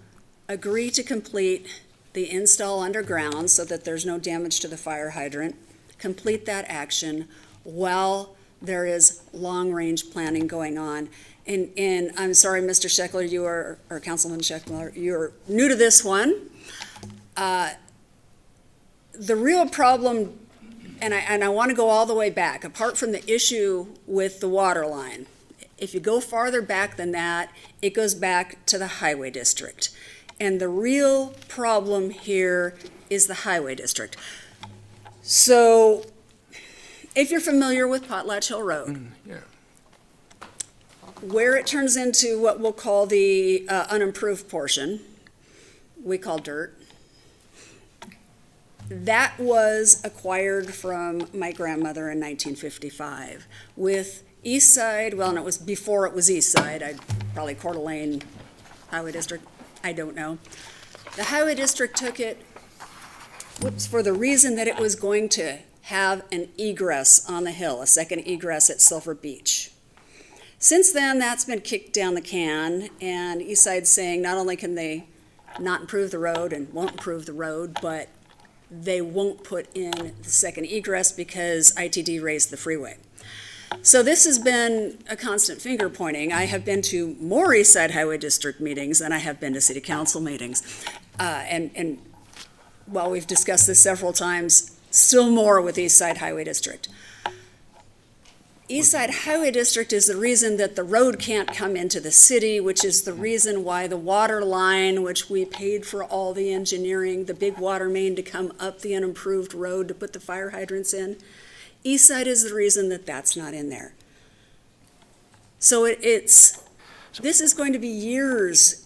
agree to complete the install underground so that there's no damage to the fire hydrant, complete that action while there is long-range planning going on. And I'm sorry, Mr. Scheckler, or Councilman Scheckler, you're new to this one. The real problem, and I want to go all the way back, apart from the issue with the water line, if you go farther back than that, it goes back to the highway district. And the real problem here is the highway district. So, if you're familiar with Potlatch Hill Road, where it turns into what we'll call the unimproved portion, we call dirt, that was acquired from my grandmother in 1955 with East Side, well, and it was before it was East Side, probably Coeur d'Alene Highway District, I don't know. The Highway District took it for the reason that it was going to have an egress on the hill, a second egress at Silver Beach. Since then, that's been kicked down the can, and Eastside's saying not only can they not improve the road and won't improve the road, but they won't put in the second egress because ITD raised the freeway. So this has been a constant finger pointing. I have been to more Eastside Highway District meetings than I have been to City Council meetings. And while we've discussed this several times, still more with Eastside Highway District. Eastside Highway District is the reason that the road can't come into the city, which is the reason why the water line, which we paid for all the engineering, the big water main to come up the unimproved road to put the fire hydrants in, Eastside is the reason that that's not in there. So this is going to be years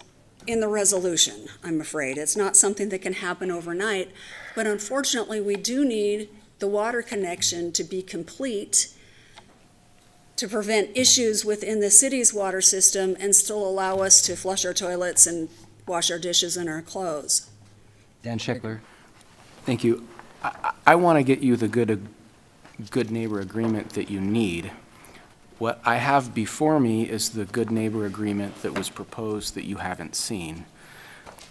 in the resolution, I'm afraid. It's not something that can happen overnight, but unfortunately we do need the water connection to be complete to prevent issues within the city's water system and still allow us to flush our toilets and wash our dishes and our clothes. Dan Scheckler. Thank you. I want to get you the good neighbor agreement that you need. What I have before me is the good neighbor agreement that was proposed that you haven't seen.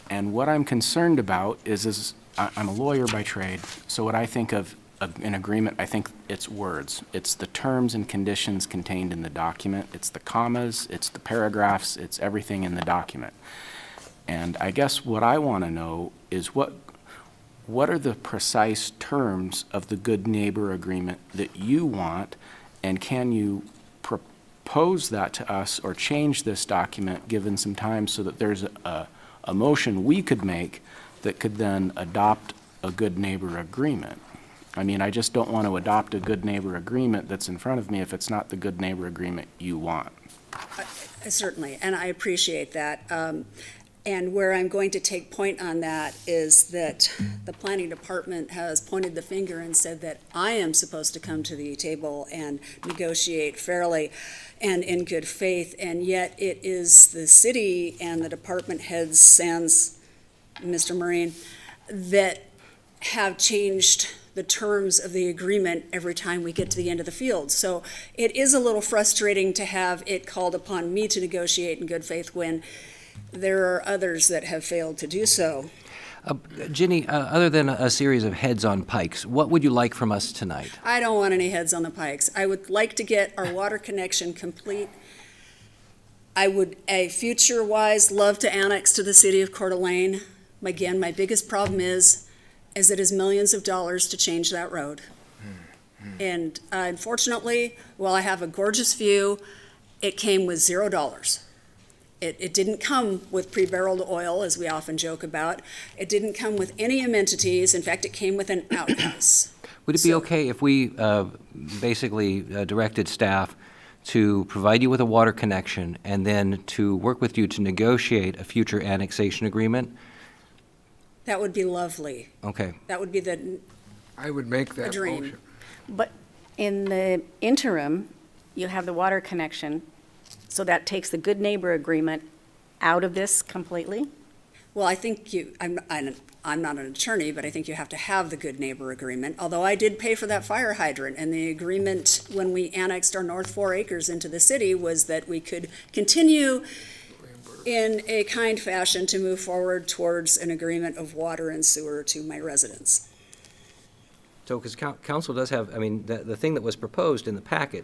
And what I'm concerned about is I'm a lawyer by trade, so what I think of an agreement, I think it's words. It's the terms and conditions contained in the document. It's the commas, it's the paragraphs, it's everything in the document. And I guess what I want to know is what are the precise terms of the good neighbor agreement that you want, and can you propose that to us or change this document given some time so that there's a motion we could make that could then adopt a good neighbor agreement? I mean, I just don't want to adopt a good neighbor agreement that's in front of me if it's not the good neighbor agreement you want. Certainly, and I appreciate that. And where I'm going to take point on that is that the planning department has pointed the finger and said that I am supposed to come to the table and negotiate fairly and in good faith, and yet it is the city and the department heads, sans Mr. Marine, that have changed the terms of the agreement every time we get to the end of the field. So it is a little frustrating to have it called upon me to negotiate in good faith when there are others that have failed to do so. Ginny, other than a series of heads on pikes, what would you like from us tonight? I don't want any heads on the pikes. I would like to get our water connection complete. I would, future-wise, love to annex to the city of Coeur d'Alene. Again, my biggest problem is it is millions of dollars to change that road. And unfortunately, while I have a gorgeous view, it came with $0. It didn't come with pre-barreled oil, as we often joke about. It didn't come with any amenities. In fact, it came with an outhouse. Would it be okay if we basically directed staff to provide you with a water connection and then to work with you to negotiate a future annexation agreement? That would be lovely. Okay. That would be I would make that dream. motion. But In the interim, you have the water connection, so that takes the good neighbor agreement out of this completely? Well, I think I'm not an attorney, but I think you have to have the good neighbor agreement, although I did pay for that fire hydrant, and the agreement when we annexed our North 4 acres into the city was that we could continue in a kind fashion to move forward towards an agreement of water and sewer to my residents. So, because council does have, I mean, the thing that was proposed in the packet,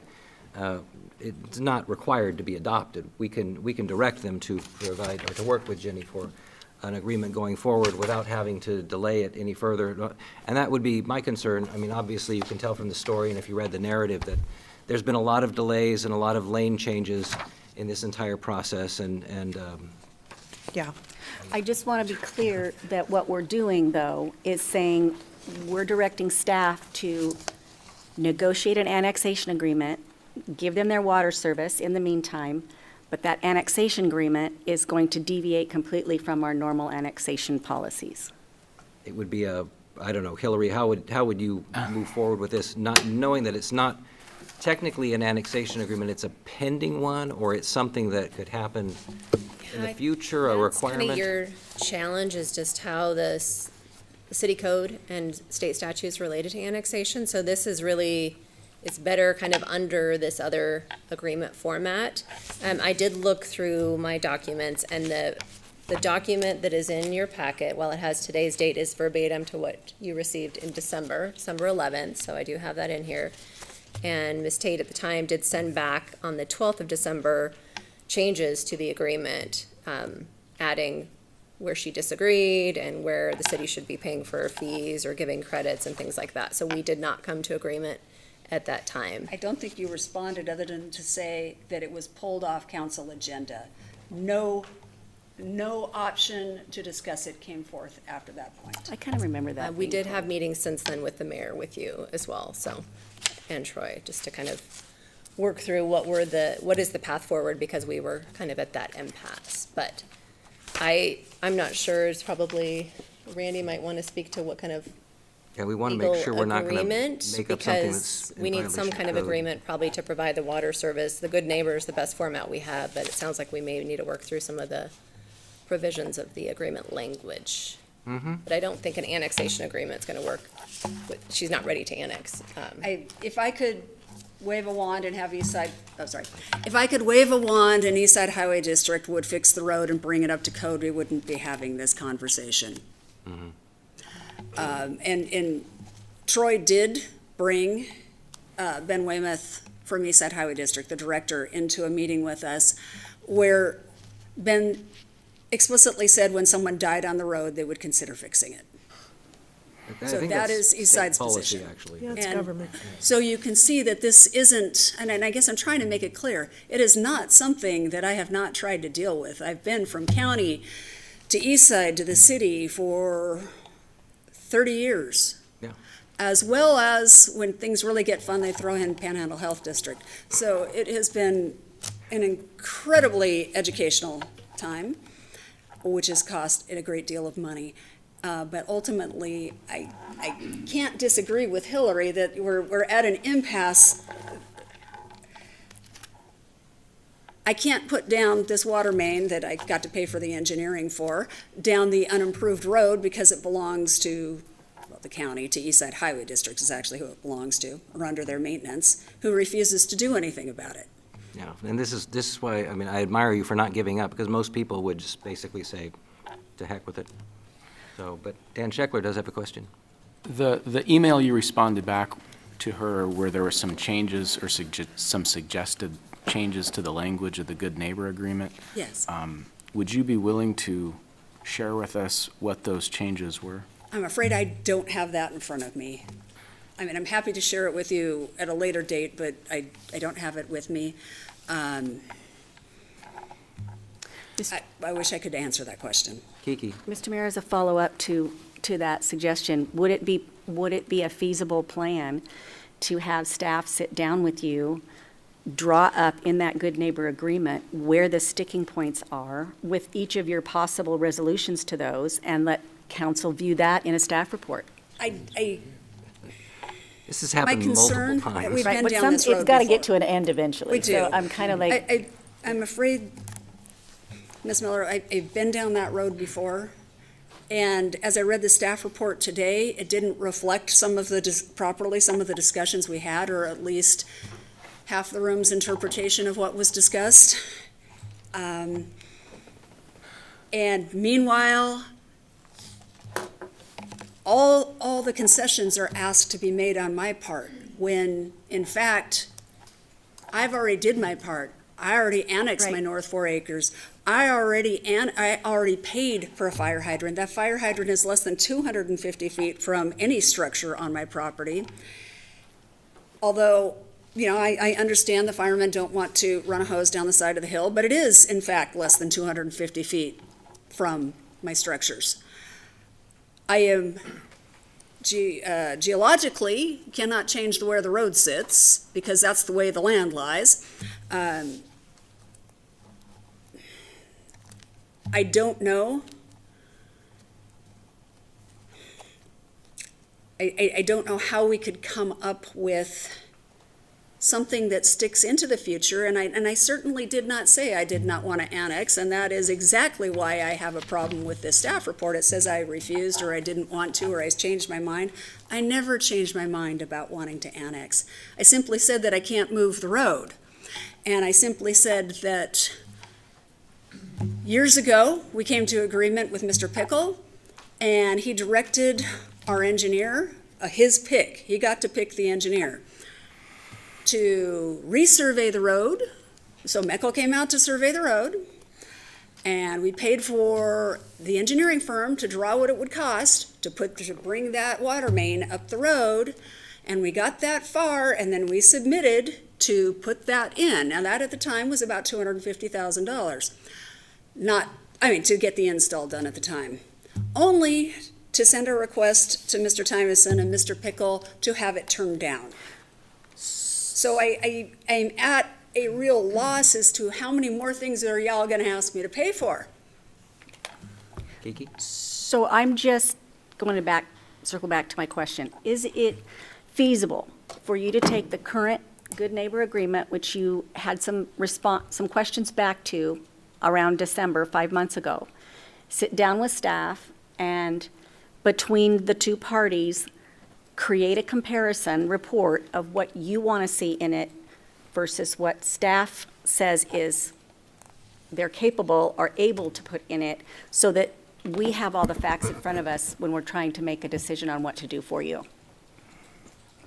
it's not required to be adopted. We can direct them to provide, or to work with Jenny for an agreement going forward without having to delay it any further. And that would be my concern. I mean, obviously, you can tell from the story, and if you read the narrative, that there's been a lot of delays and a lot of lane changes in this entire process, and Yeah. I just want to be clear that what we're doing, though, is saying we're directing staff to negotiate an annexation agreement, give them their water service in the meantime, but that annexation agreement is going to deviate completely from our normal annexation policies. it would be I don't know, Hillary, how would you move forward with this, not knowing that it's not technically an annexation agreement, it's a pending one, or it's something that could happen in the future, a requirement? That's kind of your challenge, is just how the city code and state statutes related to annexation. So this is really, it's better kind of under this other agreement format. I did look through my documents, and the document that is in your packet, while it has today's date, is verbatim to what you received in December 11th, so I do have that in here. And Ms. Tate at the time did send back on the 12th of December changes to the agreement, adding where she disagreed and where the city should be paying for fees or giving credits and things like that. So we did not come to agreement at that time. I don't think you responded other than to say that it was pulled off council agenda. No option to discuss it came forth after that point. I kind of remember that. We did have meetings since then with the mayor, with you as well, so, and Troy, just to kind of work through what is the path forward, because we were kind of at that impasse. But I'm not sure, it's probably, Randy might want to speak to what kind of Yeah, we want to make sure we're not going to agreement, make up something that's because we need some kind of agreement probably to provide the water service. The good neighbor is the best format we have, but it sounds like we may need to work through some of the provisions of the agreement language. Mm-hmm. But I don't think an annexation agreement is going to work. She's not ready to annex. If I could wave a wand and have if I could wave a wand and Eastside Highway District would fix the road and bring it up to code, we wouldn't be having this conversation. Mm-hmm. And Troy did bring Ben Weymouth from Eastside Highway District, the director, into a meeting with us where Ben explicitly said when someone died on the road, they would consider fixing it. So that is Eastside's position. Actually. Yeah, it's And government. so you can see that this isn't, and I guess I'm trying to make it clear, it is not something that I have not tried to deal with. I've been from county to Eastside to the city for 30 years. Yeah. As well as when things really get fun, they throw in Panhandle Health District. So it has been an incredibly educational time, which has cost it a great deal of money. But ultimately, I can't disagree with Hillary that we're at an impasse. I can't put down this water main that I got to pay for the engineering for, down the unimproved road because it belongs to, well, the county, to Eastside Highway District is actually who it belongs to, or under their maintenance, who refuses to do anything about it. Yeah, and this is why, I mean, I admire you for not giving up, because most people would just basically say, to heck with it. So, but Dan Scheckler does have a question. The email you responded back to her where there were some changes or some suggested changes to the language of the good neighbor agreement. Yes. Would you be willing to share with us what those changes were? I'm afraid I don't have that in front of me. I mean, I'm happy to share it with you at a later date, but I don't have it with me. I wish I could answer that question. Kiki. Mr. Mayor, as a follow-up to that suggestion, would it be a feasible plan to have staff sit down with you, draw up in that good neighbor agreement where the sticking points are with each of your possible resolutions to those, and let council view that in a staff report? This has My happened multiple concern, times. we've Right, been but down this road it's got to before. get to an end eventually. We do. So I'm kind of like, I'm afraid, Ms. Miller, I've been down that road before, and as I read the staff report today, it didn't reflect properly some of the discussions we had, or at least half the room's interpretation of what was discussed. And meanwhile, all the concessions are asked to be made on my part, when, in fact, I've already did my part. I already annexed my North 4 acres. I already paid for a fire hydrant. That fire hydrant is less than 250 feet from any structure on my property. Although, you know, I understand the firemen don't want to run a hose down the side of the hill, but it is, in fact, less than 250 feet from my structures. I am geologically cannot change where the road sits, because that's the way the land lies. I don't know. I don't know how we could come up with something that sticks into the future, and I certainly did not say I did not want to annex, and that is exactly why I have a problem with this staff report. It says I refused, or I didn't want to, or I changed my mind. I never changed my mind about wanting to annex. I simply said that I can't move the road, and I simply said that years ago, we came to agreement with Mr. Pickle, and he directed our engineer, his pick, he got to pick the engineer, to resurvey the road. So Meckel came out to survey the road, and we paid for the engineering firm to draw what it would cost to bring that water main up the road, and we got that far, and then we submitted to put that in. Now that at the time was about $250,000. To get the install done at the time. Only to send a request to Mr. Tymeson and Mr. Pickle to have it turned down. So I'm at a real loss as to how many more things are y'all gonna ask me to pay for? Kiki? so I'm just going to circle back to my question. Is it feasible for you to take the current good neighbor agreement, which you had some questions back to around December, 5 months ago, sit down with staff, and between the two parties, create a comparison report of what you want to see in it versus what staff says is they're capable or able to put in it, so that we have all the facts in front of us when we're trying to make a decision on what to do for you?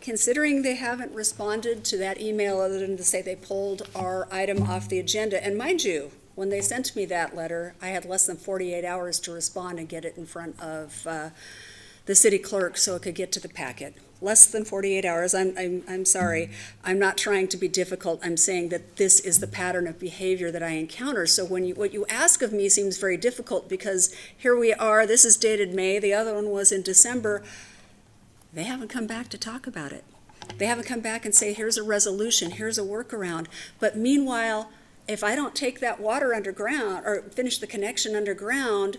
Considering they haven't responded to that email other than to say they pulled our item off the agenda, and mind you, when they sent me that letter, I had less than 48 hours to respond and get it in front of the city clerk so it could get to the packet. Less than 48 hours. I'm sorry. I'm not trying to be difficult. I'm saying that this is the pattern of behavior that I encounter. So what you ask of me seems very difficult, because here we are. This is dated May. The other one was in December. They haven't come back to talk about it. They haven't come back and say, here's a resolution, here's a workaround. But meanwhile, if I don't take that water underground or finish the connection underground,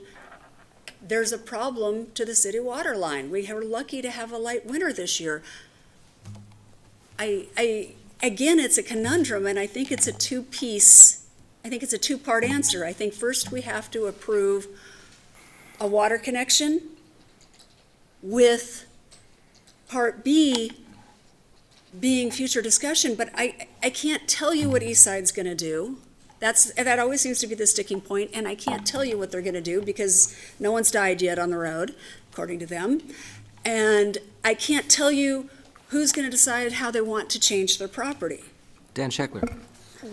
there's a problem to the city water line. We were lucky to have a light winter this year. Again, it's a conundrum, and I think it's a two-part answer. I think first we have to approve a water connection, with part B being future discussion, but I can't tell you what Eastside's gonna do. That always seems to be the sticking point, and I can't tell you what they're gonna do because no one's died yet on the road, according to them. And I can't tell you who's gonna decide how they want to change their property. Dan Scheckler.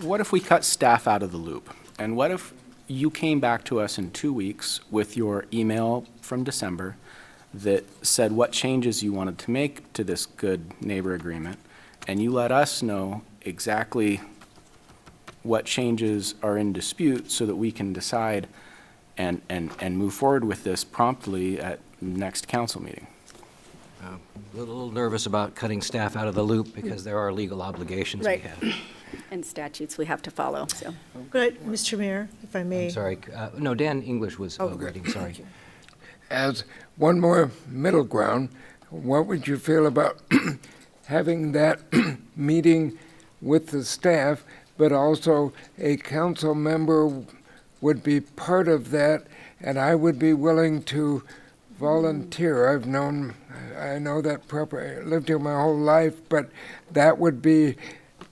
What if we cut staff out of the loop? And what if you came back to us in 2 weeks with your email from December that said what changes you wanted to make to this good neighbor agreement, and you let us know exactly what changes are in dispute so that we can decide and move forward with this promptly at next council meeting? A little nervous about cutting staff out of the loop because there are legal obligations we Right. have. And statutes we have to follow, so. But, Mr. Mayor, if I may. I'm sorry. No, Dan English was waiting, sorry. As one more middle ground, what would you feel about having that meeting with the staff, but also a council member would be part of that, and I would be willing to volunteer. I know that proper, I lived here my whole life, but that would be,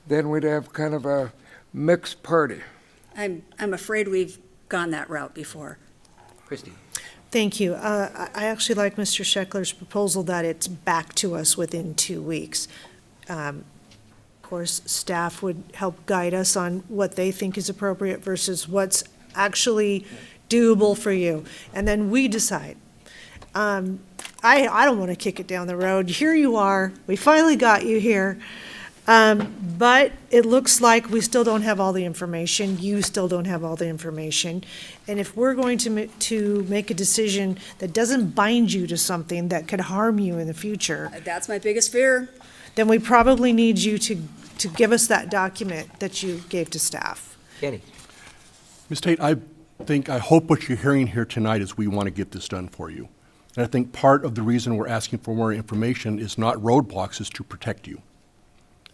then we'd have kind of a mixed party. I'm afraid we've gone that route before. Christie? Thank you. I actually like Mr. Scheckler's proposal that it's back to us within 2 weeks. Of course, staff would help guide us on what they think is appropriate versus what's actually doable for you. And then we decide. I don't want to kick it down the road. Here you are. We finally got you here. But it looks like we still don't have all the information. You still don't have all the information. And if we're going to make a decision that doesn't bind you to something that could harm you in the future, That's my biggest fear. then we probably need you to give us that document that you gave to staff. Kenny? Ms. Tate, I hope what you're hearing here tonight is we want to get this done for you. And I think part of the reason we're asking for more information is not roadblocks, is to protect you.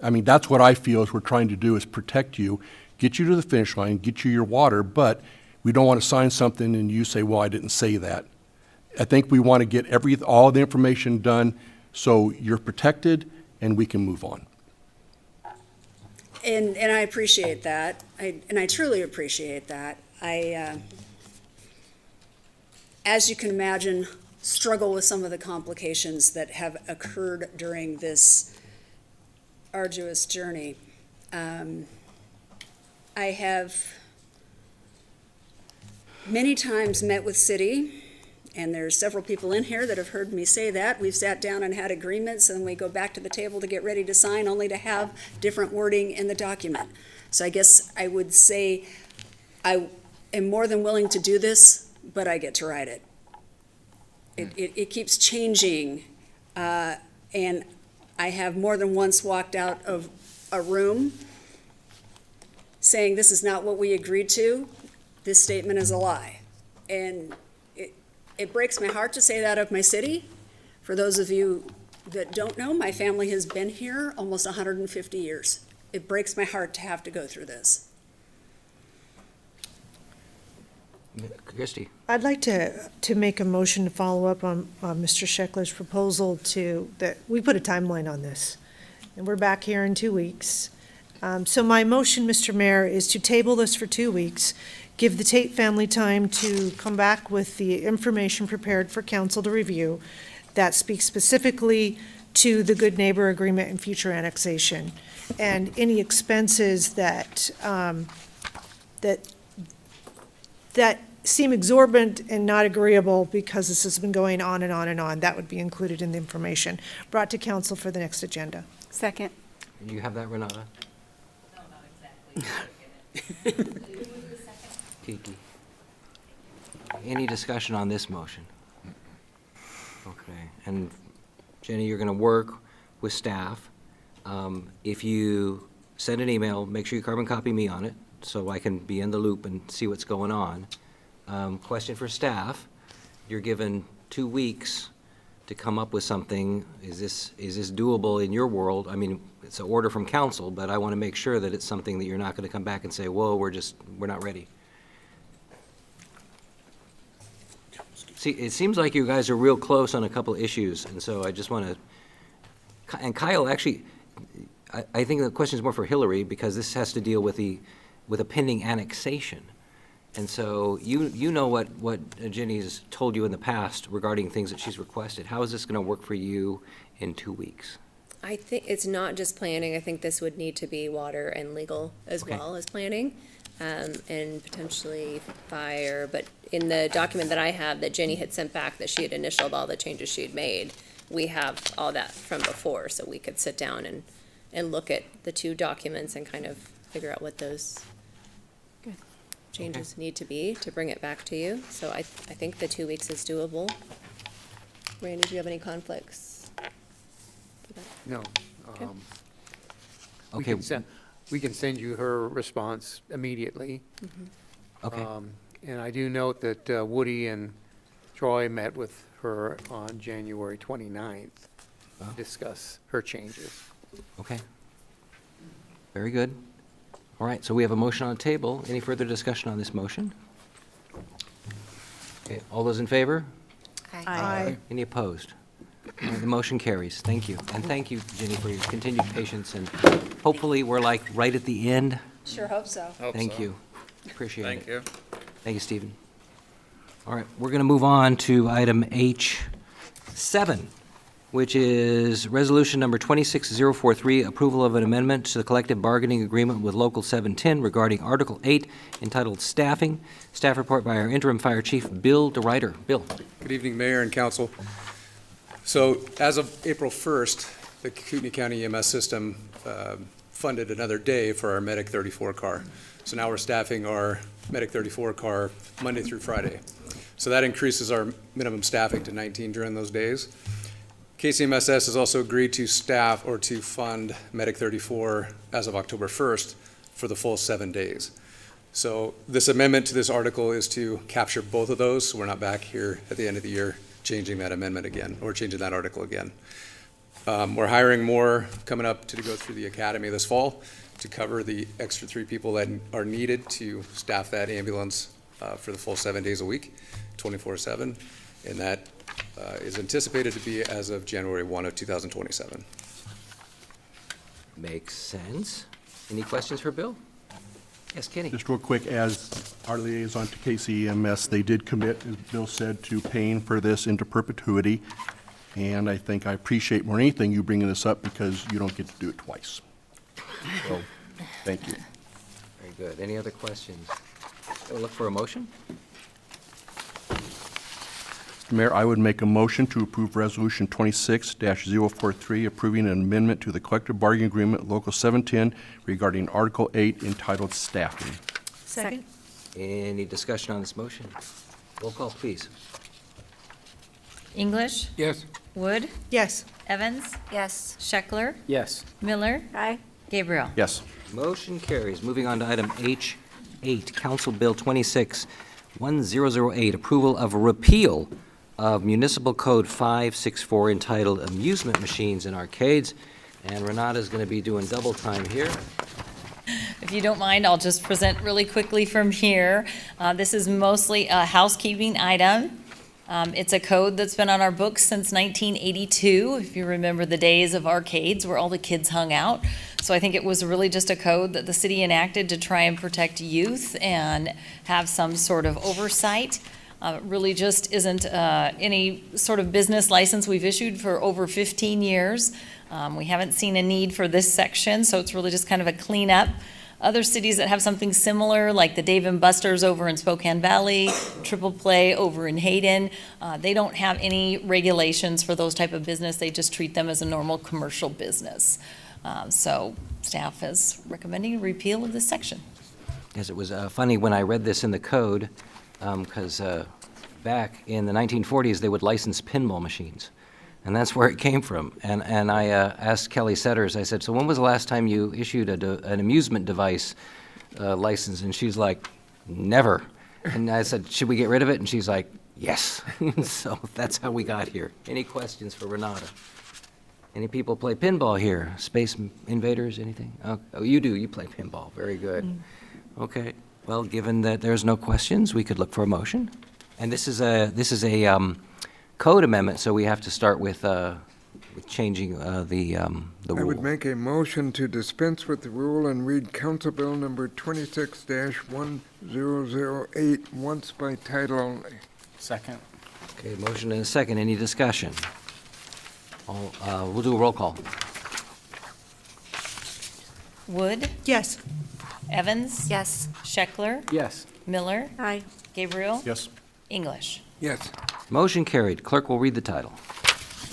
I mean, that's what I feel is we're trying to do, is protect you, get you to the finish line, get you your water, but we don't want to sign something and you say, well, I didn't say that. I think we want to get all the information done so you're protected and we can move on. And I appreciate that. I truly appreciate that. As you can imagine, struggle with some of the complications that have occurred during this arduous journey. I have many times met with city, and there's several people in here that have heard me say that. We've sat down and had agreements, and we go back to the table to get ready to sign, only to have different wording in the document. So I guess I would say I am more than willing to do this, but I get to write it. It keeps changing, and I have more than once walked out of a room saying, this is not what we agreed to, this statement is a lie. And it breaks my heart to say that of my city. For those of you that don't know, my family has been here almost 150 years. It breaks my heart to have to go through this. Christie? I'd like to make a motion to follow up on Mr. Scheckler's proposal that we put a timeline on this. And we're back here in 2 weeks. So my motion, Mr. Mayor, is to table this for 2 weeks, give the Tate family time to come back with the information prepared for council to review that speaks specifically to the Good Neighbor Agreement and future annexation, and any expenses that seem exorbitant and not agreeable because this has been going on and on and on. That would be included in the information brought to council for the next agenda. Second. You have that, Renata? No, not exactly. Kiki? Any discussion on this motion? Okay, and Jenny, you're going to work with staff. If you send an email, make sure you carbon copy me on it so I can be in the loop and see what's going on. Question for staff, you're given 2 weeks to come up with something. Is this doable in your world? I mean, it's an order from council, but I want to make sure that it's something that you're not going to come back and say, whoa, we're not ready. See, it seems like you guys are real close on a couple issues, and so I just want to, and Kyle, actually, I think the question is more for Hillary, because this has to deal with a pending annexation. And so you know what Jenny's told you in the past regarding things that she's requested. How is this going to work for you in 2 weeks? I think it's not just planning. I think this would need to be water and legal as well as planning, and potentially fire. But in the document that I have that Jenny had sent back that she had initialed all the changes she had made, we have all that from before, so we could sit down and look at the two documents and kind of figure out what those changes need to be to bring it back to you. So I think the 2 weeks is doable. Randy, do you have any conflicts? No. Okay. Okay. We can send you her response immediately. Okay. And I do note that Woody and Troy met with her on January 29th. discuss her changes. Okay. Very good. All right, so we have a motion on the table. Any further discussion on this motion? Okay, all those in favor? Aye. Any opposed? All right, the motion carries. Thank you. And thank you, Ginny, for your continued patience, and hopefully we're like right at the end. Sure hope so. Thank you. Appreciate it. Thank you. Thank you, Stephen. All right, we're going to move on to item H7, which is resolution number 26043, approval of an amendment to the collective bargaining agreement with Local 710 regarding Article 8 entitled Staffing. Staff report by our interim fire chief, Bill DeRuyter. Bill. Good evening, Mayor and Council. So as of April 1st, the Kootenai County EMS system funded another day for our Medic 34 car. So now we're staffing our Medic 34 car Monday through Friday. So that increases our minimum staffing to 19 during those days. KCMSS has also agreed to staff or to fund Medic 34 as of October 1st for the full 7 days. So this amendment to this article is to capture both of those, so we're not back here at the end of the year changing that amendment again, or changing that article again. We're hiring more coming up to go through the academy this fall to cover the extra 3 people that are needed to staff that ambulance for the full 7 days a week, 24/7, and that is anticipated to be as of January 1 of 2027. Makes sense. Any questions for Bill? Yes, Kenny. Just real quick, as our liaison to KCEMS, they did commit, as Bill said, to paying for this into perpetuity. And I think I appreciate more than anything you bringing this up because you don't get to do it twice. So, thank you. Very good. Any other questions? We'll look for a motion. Mr. Mayor, I would make a motion to approve Resolution 26-043, approving an amendment to the collective bargaining agreement Local 710 regarding Article 8 entitled Staffing. Second. Any discussion on this motion? Roll call, please. English, Yes. Wood, Yes. Evans, Yes. Scheckler, Yes. Miller, Aye. Gabriel. Yes. Motion carries. Moving on to item H8, Council Bill 26-1008, approval of a repeal of Municipal Code 564 entitled Amusement Machines and Arcades. And Renata's going to be doing double time here. If you don't mind, I'll just present really quickly from here. This is mostly a housekeeping item. It's a code that's been on our books since 1982, if you remember the days of arcades where all the kids hung out. So I think it was really just a code that the city enacted to try and protect youth and have some sort of oversight. It really just isn't any sort of business license we've issued for over 15 years. We haven't seen a need for this section, so it's really just kind of a cleanup. Other cities that have something similar, like the Dave & Buster's over in Spokane Valley, Triple Play over in Hayden, they don't have any regulations for those type of business. They just treat them as a normal commercial business. So staff is recommending a repeal of this section. Yes, it was funny when I read this in the code, because back in the 1940s, they would license pinball machines. And that's where it came from. And I asked Kelly Setters, I said, so when was the last time you issued an amusement device license? And she's like, never. And I said, should we get rid of it? And she's like, yes. So that's how we got here. Any questions for Renata? Any people play pinball here? Space Invaders, anything? Oh, you do, you play pinball, very good. Okay, well, given that there's no questions, we could look for a motion. And this is a code amendment, so we have to start with changing the rule. I would make a motion to dispense with the rule and read Council Bill number 26-1008 once by title only. Second. Okay, motion and a second. Any discussion? We'll do a roll call. Wood, Yes. Evans, Yes. Scheckler, Yes. Miller, Aye. Gabriel, Yes. English. Yes. Motion carried. Clerk will read the title.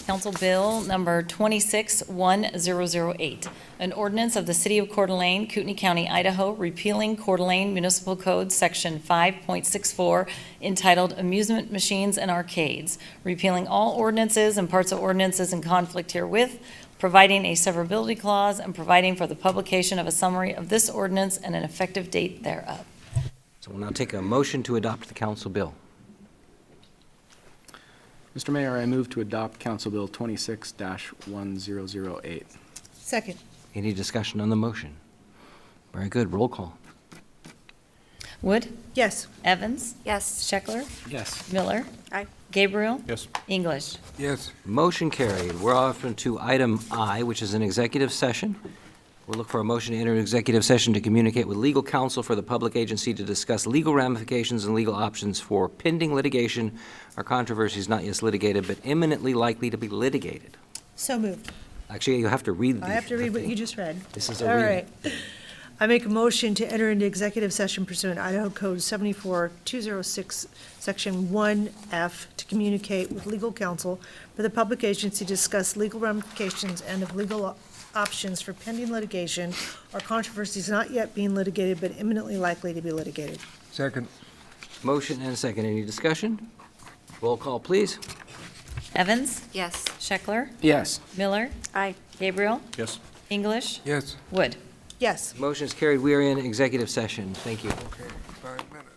Council Bill number 26-1008, an ordinance of the City of Coeur d'Alene, Kootenai County, Idaho, repealing Coeur d'Alene Municipal Code Section 5.64 entitled Amusement Machines and Arcades, repealing all ordinances and parts of ordinances in conflict herewith, providing a severability clause, and providing for the publication of a summary of this ordinance and an effective date thereof. So we'll now take a motion to adopt the council bill. Mr. Mayor, I move to adopt Council Bill 26-1008. Second. Any discussion on the motion? Very good. Roll call. Wood? Yes. Evans? Yes. Scheckler? Yes. Miller? Aye. Gabriel? Yes. English? Yes. Motion carried. We're off to item I, which is an executive session. We'll look for a motion to enter an executive session to communicate with legal counsel for the public agency to discuss legal ramifications and legal options for pending litigation or controversies not yet litigated but imminently likely to be litigated. So moved. Actually, you have to read the I have to read what you just read. This is a All reading. right. I make a motion to enter into executive session pursuant to Idaho Code 74206, Section 1F, to communicate with legal counsel for the public agency to discuss legal ramifications and of legal options for pending litigation or controversies not yet being litigated but imminently likely to be litigated. Second. Motion and a second. Any discussion? Roll call, please. Evans? Yes. Scheckler? Yes. Miller? Aye. Gabriel? Yes. English? Yes. Wood? Yes. Motion is carried. We are in executive session. Thank you. Okay, 5 minutes.